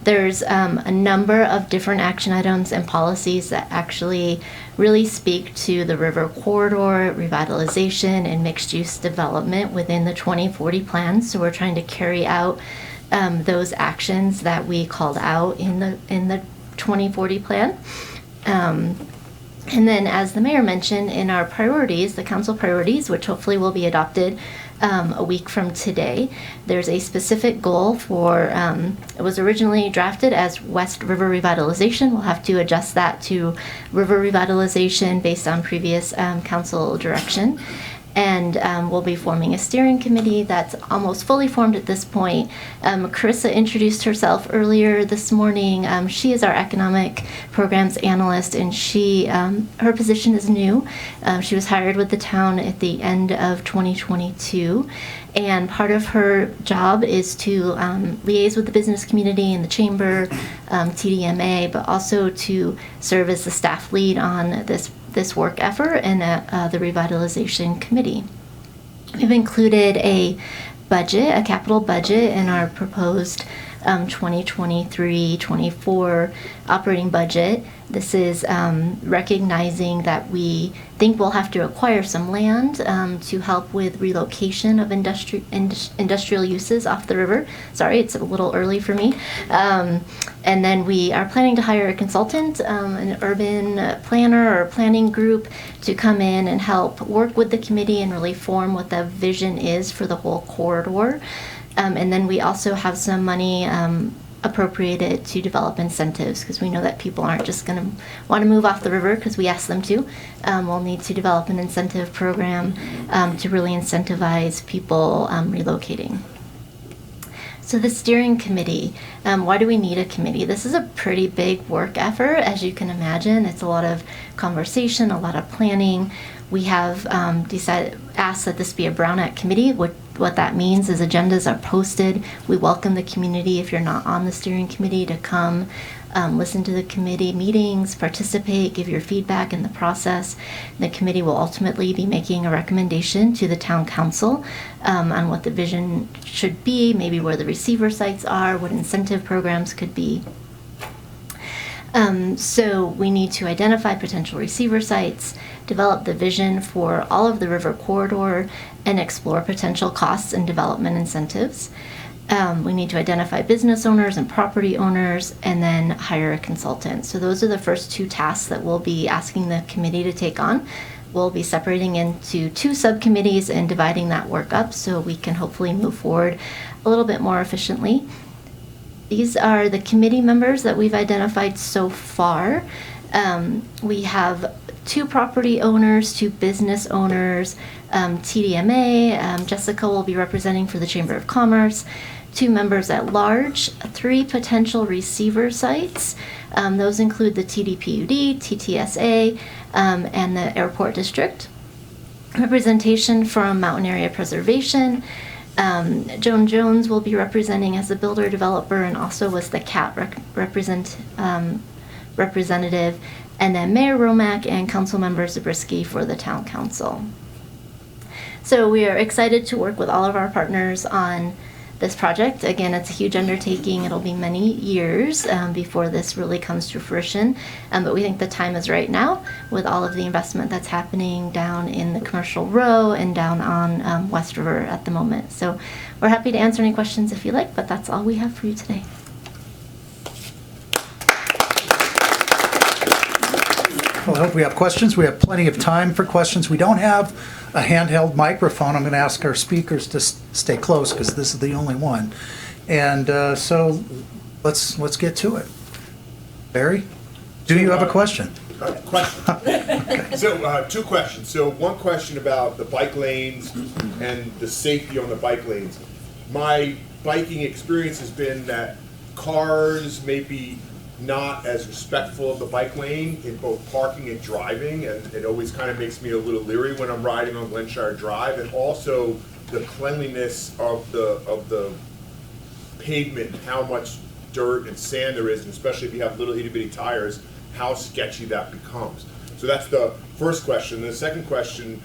There's a number of different action items and policies that actually really speak to the river corridor, revitalization, and mixed-use development within the 2040 plan. So we're trying to carry out those actions that we called out in the 2040 plan. And then, as the mayor mentioned, in our priorities, the council priorities, which hopefully will be adopted a week from today, there's a specific goal for, it was originally drafted as West River Revitalization. We'll have to adjust that to River Revitalization based on previous council direction. And we'll be forming a steering committee that's almost fully formed at this point. Carissa introduced herself earlier this morning. She is our economic programs analyst, and her position is new. She was hired with the town at the end of 2022. And part of her job is to liaise with the business community and the chamber, TDMA, but also to serve as the staff lead on this work effort and the revitalization committee. We've included a capital budget in our proposed 2023-24 operating budget. This is recognizing that we think we'll have to acquire some land to help with relocation of industrial uses off the river. Sorry, it's a little early for me. And then we are planning to hire a consultant, an urban planner or planning group to come in and help work with the committee and really form what the vision is for the whole corridor. And then we also have some money appropriated to develop incentives, because we know that people aren't just going to want to move off the river because we ask them to. We'll need to develop an incentive program to really incentivize people relocating. So the steering committee, why do we need a committee? This is a pretty big work effort, as you can imagine. It's a lot of conversation, a lot of planning. We have asked that this be a Brown Act committee. What that means is agendas are posted. We welcome the community, if you're not on the steering committee, to come listen to the committee meetings, participate, give your feedback in the process. The committee will ultimately be making a recommendation to the town council on what the vision should be, maybe where the receiver sites are, what incentive programs could be. So we need to identify potential receiver sites, develop the vision for all of the river corridor, and explore potential costs and development incentives. We need to identify business owners and property owners, and then hire a consultant. So those are the first two tasks that we'll be asking the committee to take on. We'll be separating into two subcommittees and dividing that work up so we can hopefully move forward a little bit more efficiently. These are the committee members that we've identified so far. We have 2 property owners, 2 business owners, TDMA, Jessica will be representing for the Chamber of Commerce, 2 members at large, 3 potential receiver sites. Those include the TDPUD, TTSA, and the Airport District. Representation from Mountain Area Preservation. Joan Jones will be representing as a builder developer and also was the CAT representative, and then Mayor Romack and Councilmember Zabriskie for the Town Council. So we are excited to work with all of our partners on this project. Again, it's a huge undertaking. It'll be many years before this really comes to fruition, but we think the time is right now with all of the investment that's happening down in the commercial row and down on West River at the moment. So we're happy to answer any questions if you like, but that's all we have for you today. Well, I hope we have questions. We have plenty of time for questions. We don't have a handheld microphone. I'm going to ask our speakers to stay close because this is the only one. And so let's get to it. Barry, do you have a question? Question. Okay. So 2 questions. So one question about the bike lanes and the safety on the bike lanes. My biking experience has been that cars may be not as respectful of the bike lane in both parking and driving, and it always kind of makes me a little leery when I'm riding on Glenshire Drive, and also the cleanliness of the pavement, how much dirt and sand there is, and especially if you have little itty bitty tires, how sketchy that becomes. So that's the first question. The second question,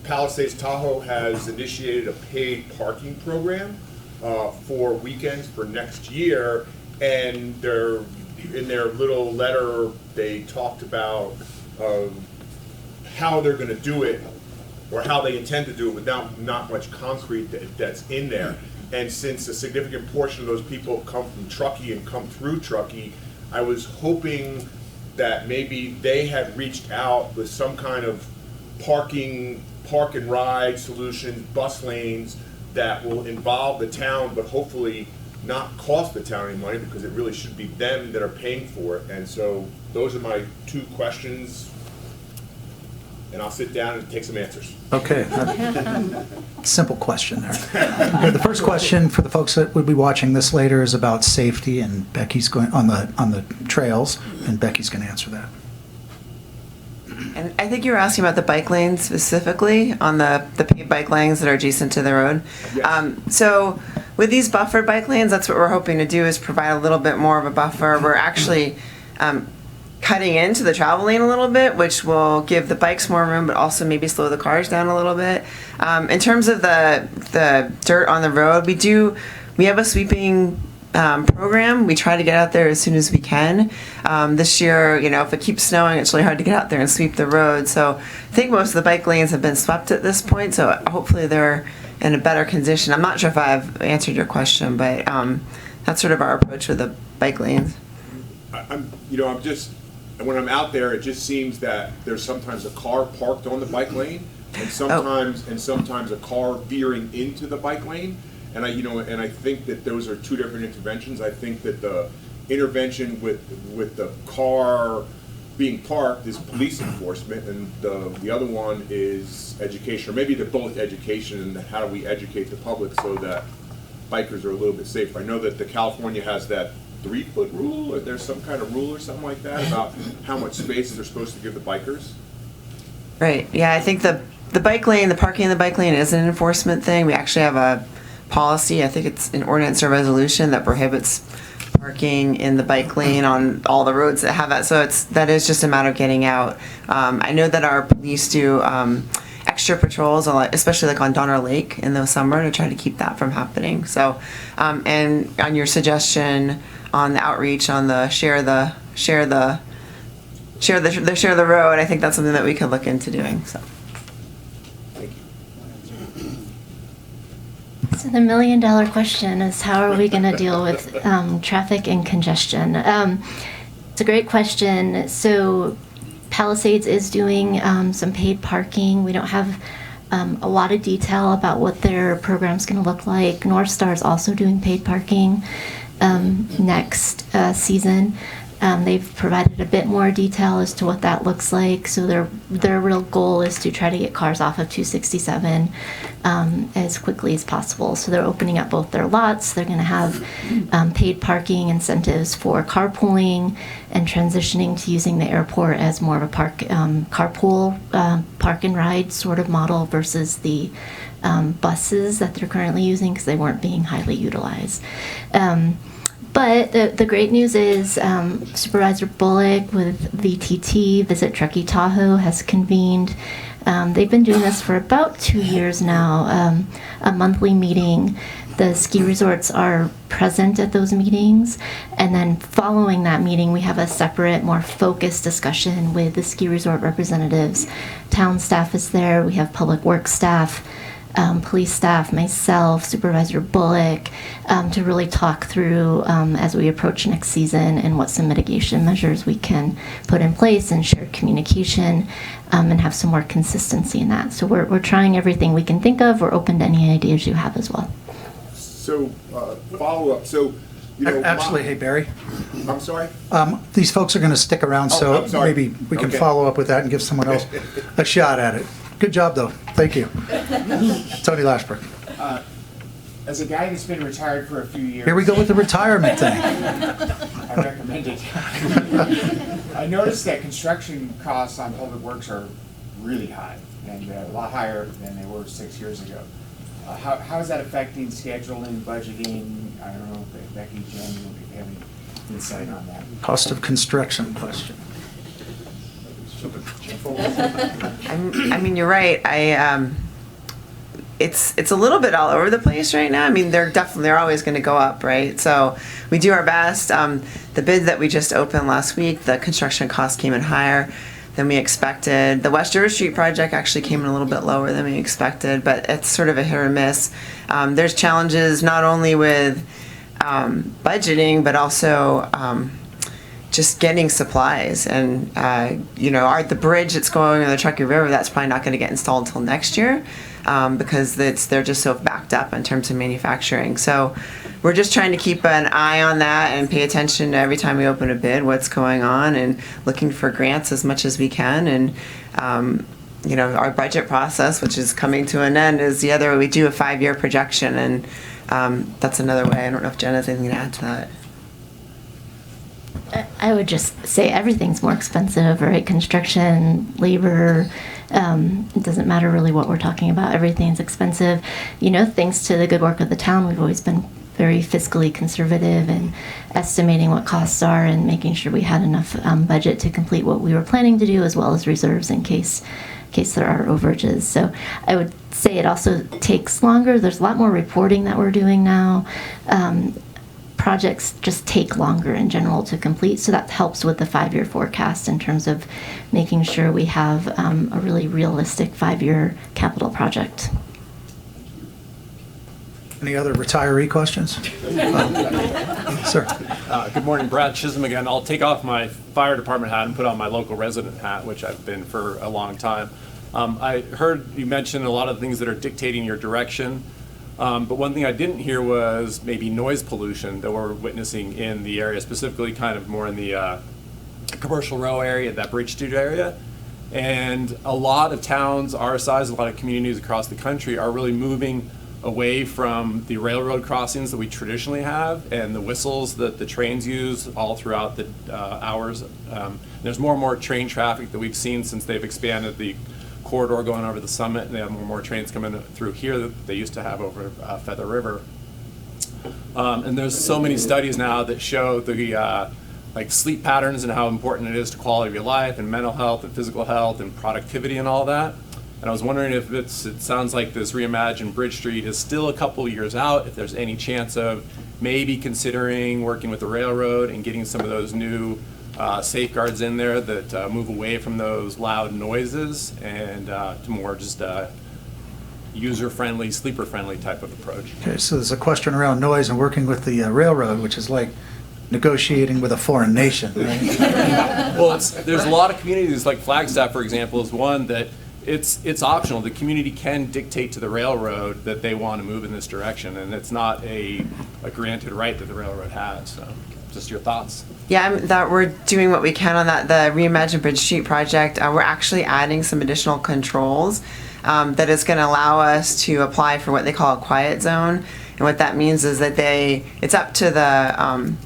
Palisades Tahoe has initiated a paid parking program for weekends for next year. And in their little letter, they talked about how they're going to do it, or how they intend to do it, without not much concrete that's in there. And since a significant portion of those people come from Truckee and come through Truckee, I was hoping that maybe they had reached out with some kind of park and ride solution, bus lanes that will involve the town, but hopefully not cost the town any money, because it really should be them that are paying for it. And so those are my 2 questions, and I'll sit down and take some answers. Okay. Simple question there. Okay, the first question for the folks that would be watching this later is about safety, and Becky's going on the trails, and Becky's going to answer that. And I think you were asking about the bike lanes specifically, on the paved bike lanes that are adjacent to the road. Yes. So with these buffered bike lanes, that's what we're hoping to do, is provide a little bit more of a buffer. We're actually cutting into the travel lane a little bit, which will give the bikes more room, but also maybe slow the cars down a little bit. In terms of the dirt on the road, we have a sweeping program. We try to get out there as soon as we can. This year, if it keeps snowing, it's really hard to get out there and sweep the road. So I think most of the bike lanes have been swept at this point, so hopefully they're in a better condition. I'm not sure if I've answered your question, but that's sort of our approach with the bike lanes. When I'm out there, it just seems that there's sometimes a car parked on the bike lane, and sometimes a car veering into the bike lane. And I think that those are 2 different interventions. I think that the intervention with the car being parked is police enforcement, and the other one is education, or maybe they're both education, and how do we educate the public so that bikers are a little bit safer. I know that the California has that 3-foot rule, or there's some kind of rule or something like that about how much space they're supposed to give the bikers. Right. Yeah, I think the bike lane, the parking in the bike lane is an enforcement thing. We actually have a policy, I think it's an ordinance or resolution, that prohibits parking in the bike lane on all the roads that have that. So that is just a matter of getting out. I know that our police do extra patrols, especially like on Donner Lake in the summer, to try to keep that from happening. So, and on your suggestion on the outreach on the share the road, I think that's something that we could look into doing. So. So the million-dollar question is, how are we going to deal with traffic and congestion? It's a great question. So Palisades is doing some paid parking. We don't have a lot of detail about what their program's going to look like. North Star is also doing paid parking next season. They've provided a bit more detail as to what that looks like. So their real goal is to try to get cars off of 267 as quickly as possible. So they're opening up both their lots. They're going to have paid parking incentives for carpooling and transitioning to using the airport as more of a carpool park and ride sort of model versus the buses that they're currently using because they weren't being highly utilized. But the great news is Supervisor Bullock with VTT, Visit Truckee Tahoe, has convened. They've been doing this for about 2 years now, a monthly meeting. The ski resorts are present at those meetings. And then following that meeting, we have a separate, more focused discussion with the ski resort representatives. Town staff is there. We have public works staff. Police staff, myself, Supervisor Bullock, to really talk through as we approach next season and what some mitigation measures we can put in place and share communication and have some more consistency in that. So we're trying everything we can think of. We're open to any ideas you have as well. So, follow up. So, actually, hey, Barry. I'm sorry? These folks are going to stick around, so maybe we can follow up with that and give someone else a shot at it. Good job, though. Thank you. Tony Lashbrook. As a guy that's been retired for a few years. Here we go with the retirement thing. I recommend it. I noticed that construction costs on public works are really high and a lot higher than they were 6 years ago. How is that affecting scheduling, budgeting? I don't know if Becky, Jen, if you have any insight on that. Cost of construction question. I mean, you're right. It's a little bit all over the place right now. I mean, they're always going to go up, right? So we do our best. The bid that we just opened last week, the construction cost came in higher than we expected. The West River Street project actually came in a little bit lower than we expected, but it's sort of a hit or miss. There's challenges not only with budgeting, but also just getting supplies. And the bridge that's going on the Truckee River, that's probably not going to get installed until next year because they're just so backed up in terms of manufacturing. So we're just trying to keep an eye on that and pay attention to every time we open a bid what's going on and looking for grants as much as we can. And our budget process, which is coming to an end, is the other. We do a 5-year projection, and that's another way. I don't know if Jen has anything to add to that. I would just say everything's more expensive, right? Construction, labor, it doesn't matter really what we're talking about. Everything's expensive. Thanks to the good work of the town, we've always been very fiscally conservative and estimating what costs are and making sure we had enough budget to complete what we were planning to do, as well as reserves in case there are overages. So I would say it also takes longer. There's a lot more reporting that we're doing now. Projects just take longer in general to complete, so that helps with the 5-year forecast in terms of making sure we have a really realistic 5-year capital project. Any other retiree questions? Sir. Good morning, Brad Chisholm again. I'll take off my fire department hat and put on my local resident hat, which I've been for a long time. I heard you mention a lot of things that are dictating your direction. But one thing I didn't hear was maybe noise pollution that we're witnessing in the area, specifically kind of more in the commercial row area, that Bridge Street area. And a lot of towns our size, a lot of communities across the country are really moving away from the railroad crossings that we traditionally have and the whistles that the trains use all throughout the hours. There's more and more train traffic that we've seen since they've expanded the corridor going over the summit, and they have more trains coming through here that they used to have over Feather River. And there's so many studies now that show the like sleep patterns and how important it is to quality of your life and mental health and physical health and productivity and all that. And I was wondering if it sounds like this reimagined Bridge Street is still a couple years out, if there's any chance of maybe considering working with the railroad and getting some of those new safeguards in there that move away from those loud noises and to more just user-friendly, sleeper-friendly type of approach. Okay, so there's a question around noise and working with the railroad, which is like negotiating with a foreign nation, right? Well, there's a lot of communities, like Flagstaff, for example, is one that it's optional. The community can dictate to the railroad that they want to move in this direction, and it's not a granted right that the railroad has. So, just your thoughts. Yeah, that we're doing what we can on that. The Reimagined Bridge Street project, we're actually adding some additional controls that is going to allow us to apply for what they call a quiet zone. And what that means is that it's up to them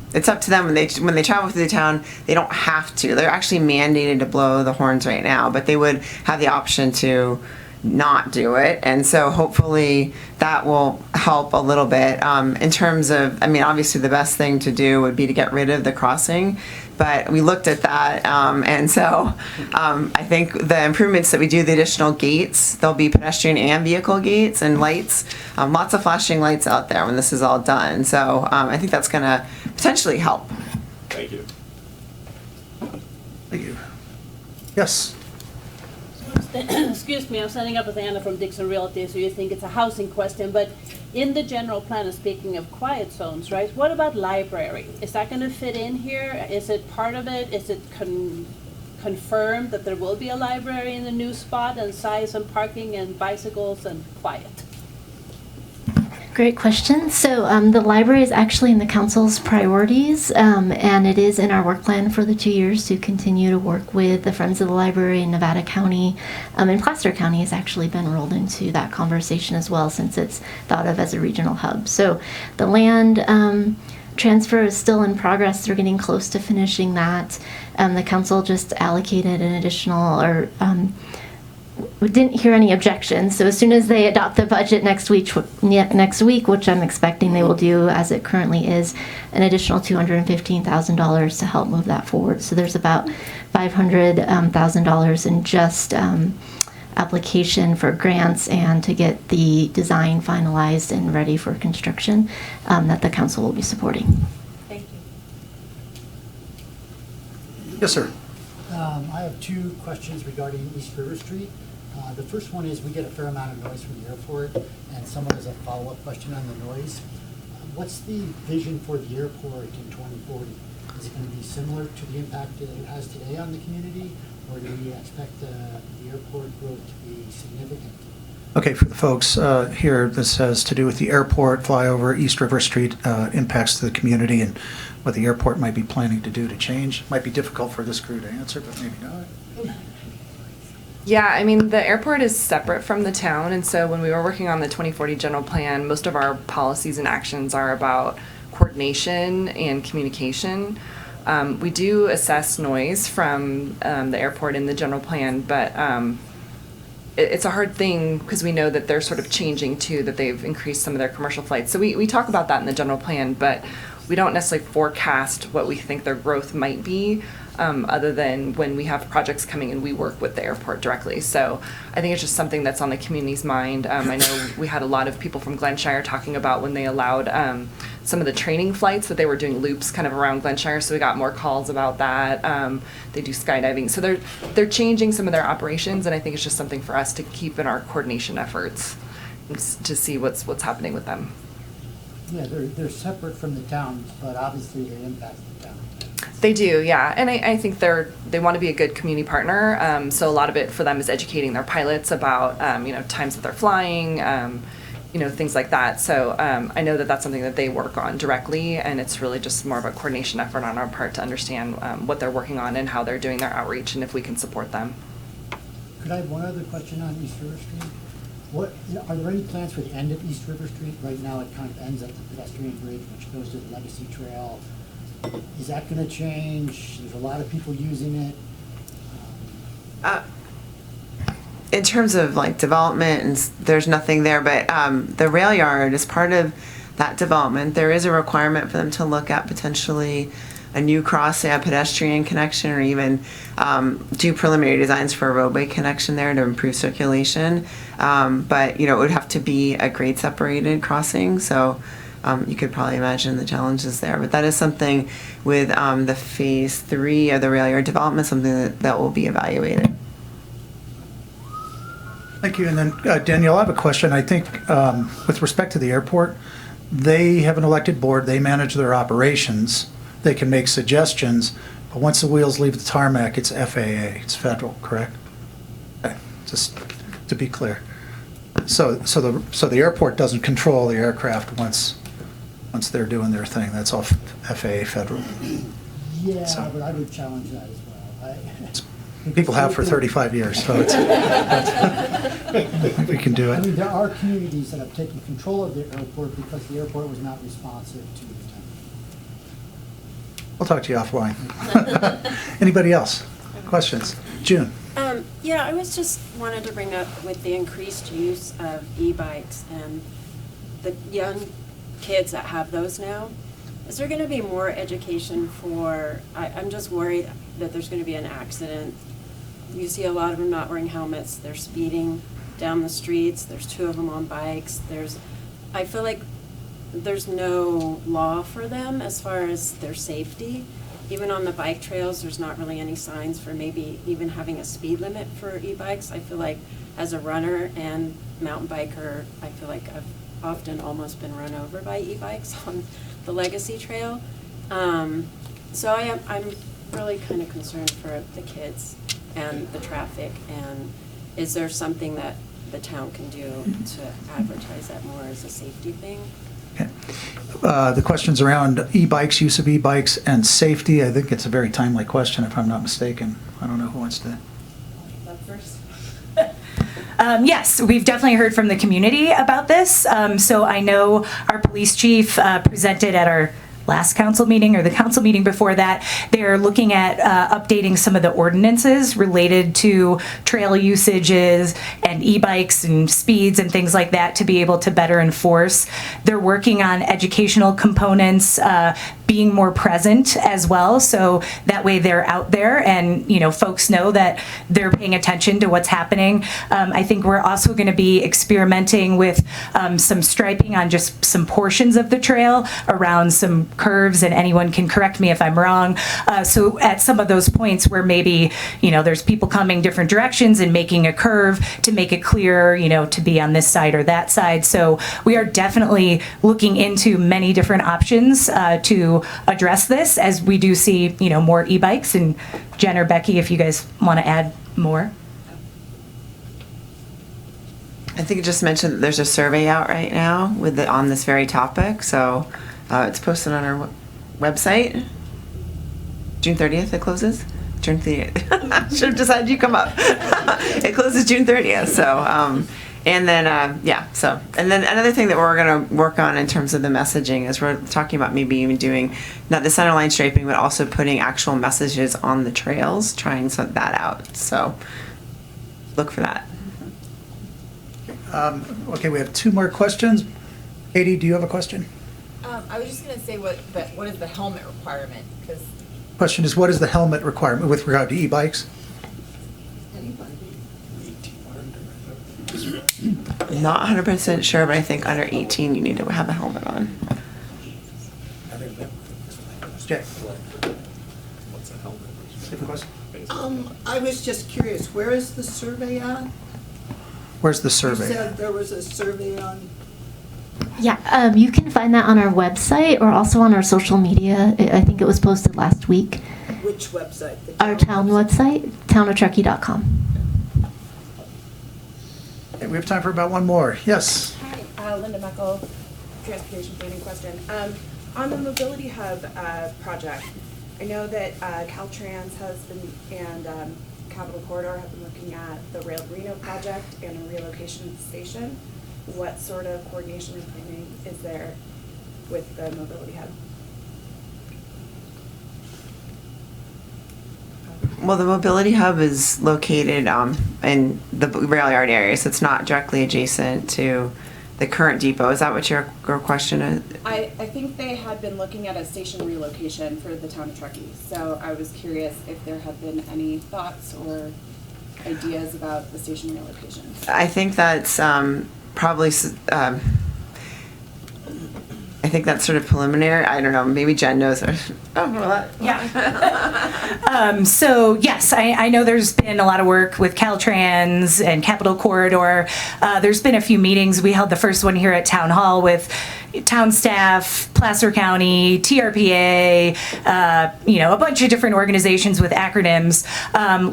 when they travel through the town. They don't have to. They're actually mandated to blow the horns right now, but they would have the option to not do it. And so hopefully that will help a little bit in terms of, I mean, obviously the best thing to do would be to get rid of the crossing, but we looked at that. And so I think the improvements that we do, the additional gates, there'll be pedestrian and vehicle gates and lights, lots of flashing lights out there when this is all done. So I think that's gonna potentially help. Thank you. Thank you. Yes. Excuse me, I'm standing up with Anna from Dixon Realty, so you think it's a housing question, but in the general plan, speaking of quiet zones, right, what about library? Is that going to fit in here? Is it part of it? Is it confirmed that there will be a library in the new spot, and size and parking and bicycles and quiet? Great question. So the library is actually in the council's priorities, and it is in our work plan for the 2 years to continue to work with the Friends of the Library in Nevada County. And Placer County has actually been rolled into that conversation as well, since it's thought of as a regional hub. So the land transfer is still in progress. They're getting close to finishing that. The council just allocated an additional, we didn't hear any objections. So as soon as they adopt the budget next week, which I'm expecting they will do as it currently is, an additional $215,000 to help move that forward. So there's about $500,000 in just application for grants and to get the design finalized and ready for construction that the council will be supporting. Thank you. Yes, sir. I have two questions regarding East River Street. The first one is we get a fair amount of noise from the airport, and someone has a follow-up question on the noise. What's the vision for the airport in 2040? Is it going to be similar to the impact that it has today on the community, or do we expect the airport growth to be significant? Okay, for the folks here, this has to do with the airport flyover, East River Street, impacts to the community and what the airport might be planning to do to change. Might be difficult for this crew to answer, but maybe not. Yeah, I mean, the airport is separate from the town, and so when we were working on the 2040 general plan, most of our policies and actions are about coordination and communication. We do assess noise from the airport in the general plan, but it's a hard thing because we know that they're sort of changing too, that they've increased some of their commercial flights. So we talk about that in the general plan, but we don't necessarily forecast what we think their growth might be, other than when we have projects coming and we work with the airport directly. So I think it's just something that's on the community's mind. I know we had a lot of people from Glenshire talking about when they allowed some of the training flights that they were doing loops kind of around Glenshire, so we got more calls about that. They do skydiving. So they're changing some of their operations, and I think it's just something for us to keep in our coordination efforts to see what's happening with them. Yeah, they're separate from the town, but obviously they impact the town. They do, yeah, and I think they want to be a good community partner. So a lot of it for them is educating their pilots about times that they're flying, things like that. So I know that that's something that they work on directly, and it's really just more of a coordination effort on our part to understand what they're working on and how they're doing their outreach, and if we can support them. Could I have one other question on East River Street? Are there any plans for the end of East River Street? Right now it kind of ends at the pedestrian bridge, which goes to the Legacy Trail. Is that going to change? There's a lot of people using it. In terms of like development, and there's nothing there, but the rail yard is part of that development, there is a requirement for them to look at potentially a new crossing, a pedestrian connection, or even do preliminary designs for a roadway connection there to improve circulation. But, you know, it would have to be a grade separated crossing, so you could probably imagine the challenges there. But that is something with the phase 3 of the rail yard development, something that will be evaluated. Thank you. And then Danielle, I have a question. I think with respect to the airport, they have an elected board. They manage their operations. They can make suggestions. But once the wheels leave the tarmac, it's FAA. It's federal, correct? Okay. Just to be clear. So the airport doesn't control the aircraft once they're doing their thing. That's all FAA federal. Yeah, So. but I would challenge that as well. People have for 35 years, so it's, we can do I mean, it. there are communities that have taken control of the airport because the airport was not responsive to the town. We'll talk to you offline. Anybody else? Questions? June? Yeah, I was just wanted to bring up with the increased use of e-bikes and the young kids that have those now. Is there going to be more education for, I'm just worried that there's going to be an accident. You see a lot of them not wearing helmets. They're speeding down the streets. There's 2 of them on bikes. I feel like there's no law for them as far as their safety. Even on the bike trails, there's not really any signs for maybe even having a speed limit for e-bikes. I feel like as a runner and mountain biker, I feel like I've often almost been run over by e-bikes on the Legacy Trail. So I'm really kind of concerned for the kids and the traffic, and is there something that the town can do to advertise that more as a safety thing? Okay. The questions around e-bikes, use of e-bikes, and safety, I think it's a very timely question, if I'm not mistaken. I don't know who wants to. First. Yes, we've definitely heard from the community about this. So I know our police chief presented at our last council meeting or the council meeting before that. They're looking at updating some of the ordinances related to trail usages and e-bikes and speeds and things like that to be able to better enforce. They're working on educational components, being more present as well, so that way they're out there and, you know, folks know that they're paying attention to what's happening. I think we're also going to be experimenting with some striping on just some portions of the trail around some curves, and anyone can correct me if I'm wrong. So at some of those points where maybe, you know, there's people coming different directions and making a curve to make it clear, you know, to be on this side or that side. So we are definitely looking into many different options to address this, as we do see, you know, more e-bikes. And Jen or Becky, if you guys want to add more. I think it just mentioned that there's a survey out right now with on this very topic, so it's posted on our website. June 30th it closes? June 30th. Should have decided you come up. It closes June 30th, so and then and then another thing that we're going to work on in terms of the messaging is we're talking about maybe even doing not the centerline striping, but also putting actual messages on the trails, trying that out. So look for that. Okay, we have 2 more questions. Katie, do you have a question? I was just going to say what is the helmet requirement? Because Question is, what is the helmet requirement with regard to e-bikes? Not 100% sure, but I think under 18 you need to have a helmet on. Jay. What's a helmet? Same question. I was just curious, where is the survey on? Where's the You survey? said there was a survey on. Yeah, you can find that on our website or also on our social media. I think it was posted last week. Which website? Our town website, townoftruckee.com. Okay, we have time for about 1 more. Yes. Hi, Linda Meckel, Transportation Planning question. On the Mobility Hub project, I know that Caltrans has been, and Capital Corridor have been looking at the Rail Reno project and a relocation of the station. What sort of coordination and planning is there with the Mobility Hub? Well, the Mobility Hub is located in the rail yard area, so it's not directly adjacent to the current depot. Is that what your question is? I think they had been looking at a station relocation for the town of Truckee. So I was curious if there had been any thoughts or ideas about the station relocation. I think that's probably, I think that's sort of preliminary. I don't know, maybe Jen knows. So yes, I know there's been a lot of work with Caltrans and Capitol Corridor. There's been a few meetings. We held the first one here at Town Hall with town staff, Placer County, TRPA, a bunch of different organizations with acronyms,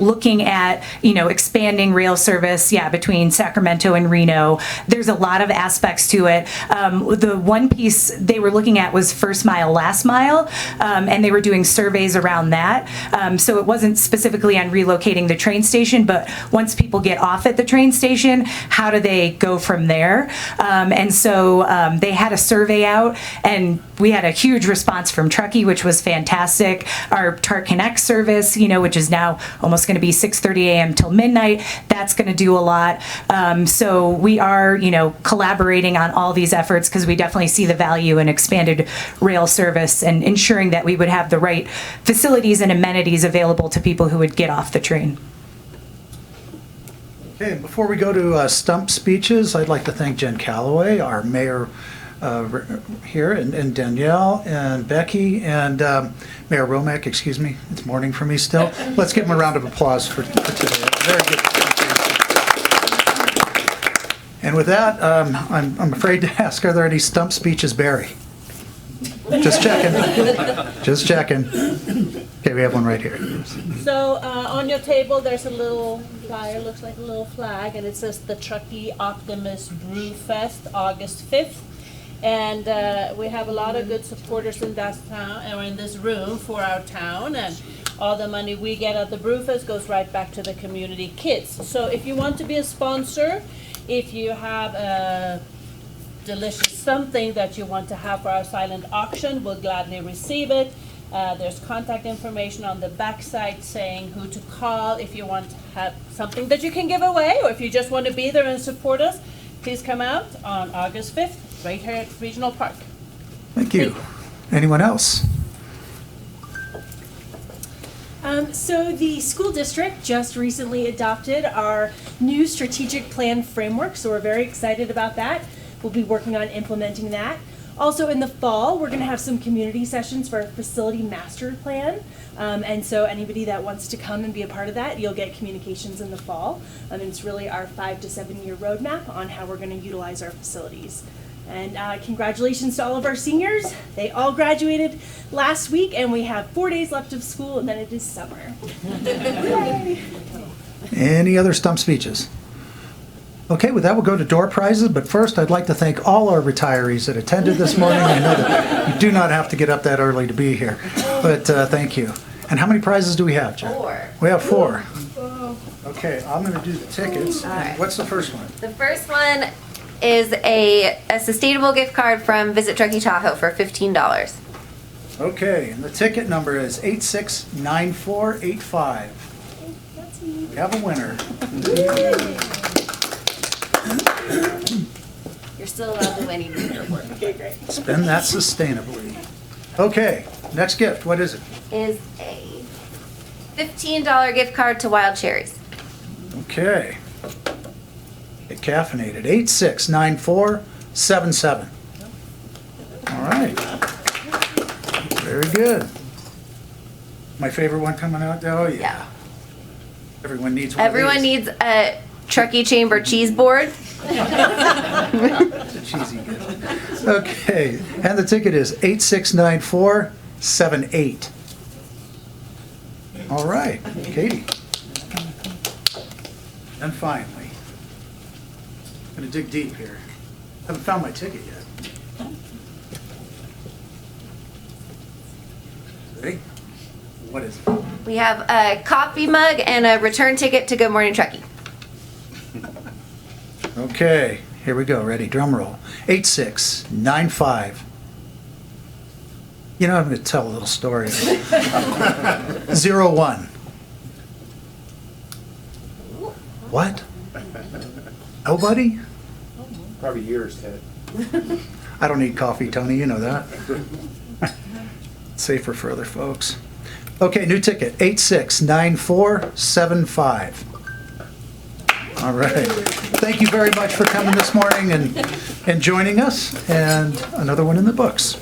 looking at, expanding rail service, between Sacramento and Reno. There's a lot of aspects to it. The one piece they were looking at was first mile, last mile, and they were doing surveys around that. So it wasn't specifically on relocating the train station, but once people get off at the train station, how do they go from there? And so they had a survey out, and we had a huge response from Truckee, which was fantastic. Our TART Connect service, which is now almost going to be 6:30 a.m. till midnight, that's going to do a lot. So we are, collaborating on all these efforts because we definitely see the value in expanded rail service and ensuring that we would have the right facilities and amenities available to people who would get off the train. Okay, before we go to stump speeches, I'd like to thank Jen Calloway, our mayor here, and Danielle, and Becky, and Mayor Romack, excuse me. It's morning for me still. Let's give them a round of applause for today. Very good. And with that, I'm afraid to ask, are there any stump speeches, Barry? Just checking. Just checking. Okay, we have one right here. So on your table, there's a little flyer, looks like a little flag, and it says the Truckee Optimist Brew Fest, August 5th. And we have a lot of good supporters in that town, or in this room, for our town. And all the money we get at the Brew Fest goes right back to the community kids. So if you want to be a sponsor, if you have a delicious something that you want to have for our silent auction, we'll gladly receive it. There's contact information on the backside saying who to call if you want to have something that you can give away, or if you just want to be there and support us. Please come out on August 5th, right here at Regional Park. Thank you. Anyone else? So the school district just recently adopted our new strategic plan framework, so we're very excited about that. We'll be working on implementing that. Also in the fall, we're going to have some community sessions for our facility master plan. And so anybody that wants to come and be a part of that, you'll get communications in the fall. And it's really our 5 to 7 year roadmap on how we're going to utilize our facilities. And congratulations to all of our seniors. They all graduated last week, and we have 4 days left of school, and then it is summer. Any other stump speeches? Okay, with that, we'll go to door prizes, but first, I'd like to thank all our retirees that attended this morning. I know that you do not have to get up that early to be here, but thank you. And how many prizes do we have, Jen? 4. We have 4. Okay, I'm going to do the tickets. All right. What's the first one? The first one is a sustainable gift card from Visit Truckee Tahoe for $15. Okay, and the ticket number is 869485. We have a winner. You're still allowed to win even if you're work. Okay, great. Spend that sustainably. Okay, next gift, what is it? Is a $15 gift card to Wild Cherries. Okay. Get caffeinated, 869477. All right. Very good. My favorite one coming out, oh yeah. Everyone needs one Everyone of these. needs a Truckee Chamber cheese board. It's a cheesy gift. Okay, and the ticket is 869478. All right, Katie. And finally, I'm gonna dig deep here. Haven't found my ticket yet. Ready? What is it? We have a coffee mug and a return ticket to Good Morning Truckee. Okay, here we go. Ready? Drum roll. 8695. You know, I'm going to tell a little story. 01. What? Nobody? Probably years, Ted. I don't need coffee, Tony, you know that. Safer for other folks. Okay, new ticket, 869475. All right. Thank you very much for coming this morning and joining us, and another one in the books.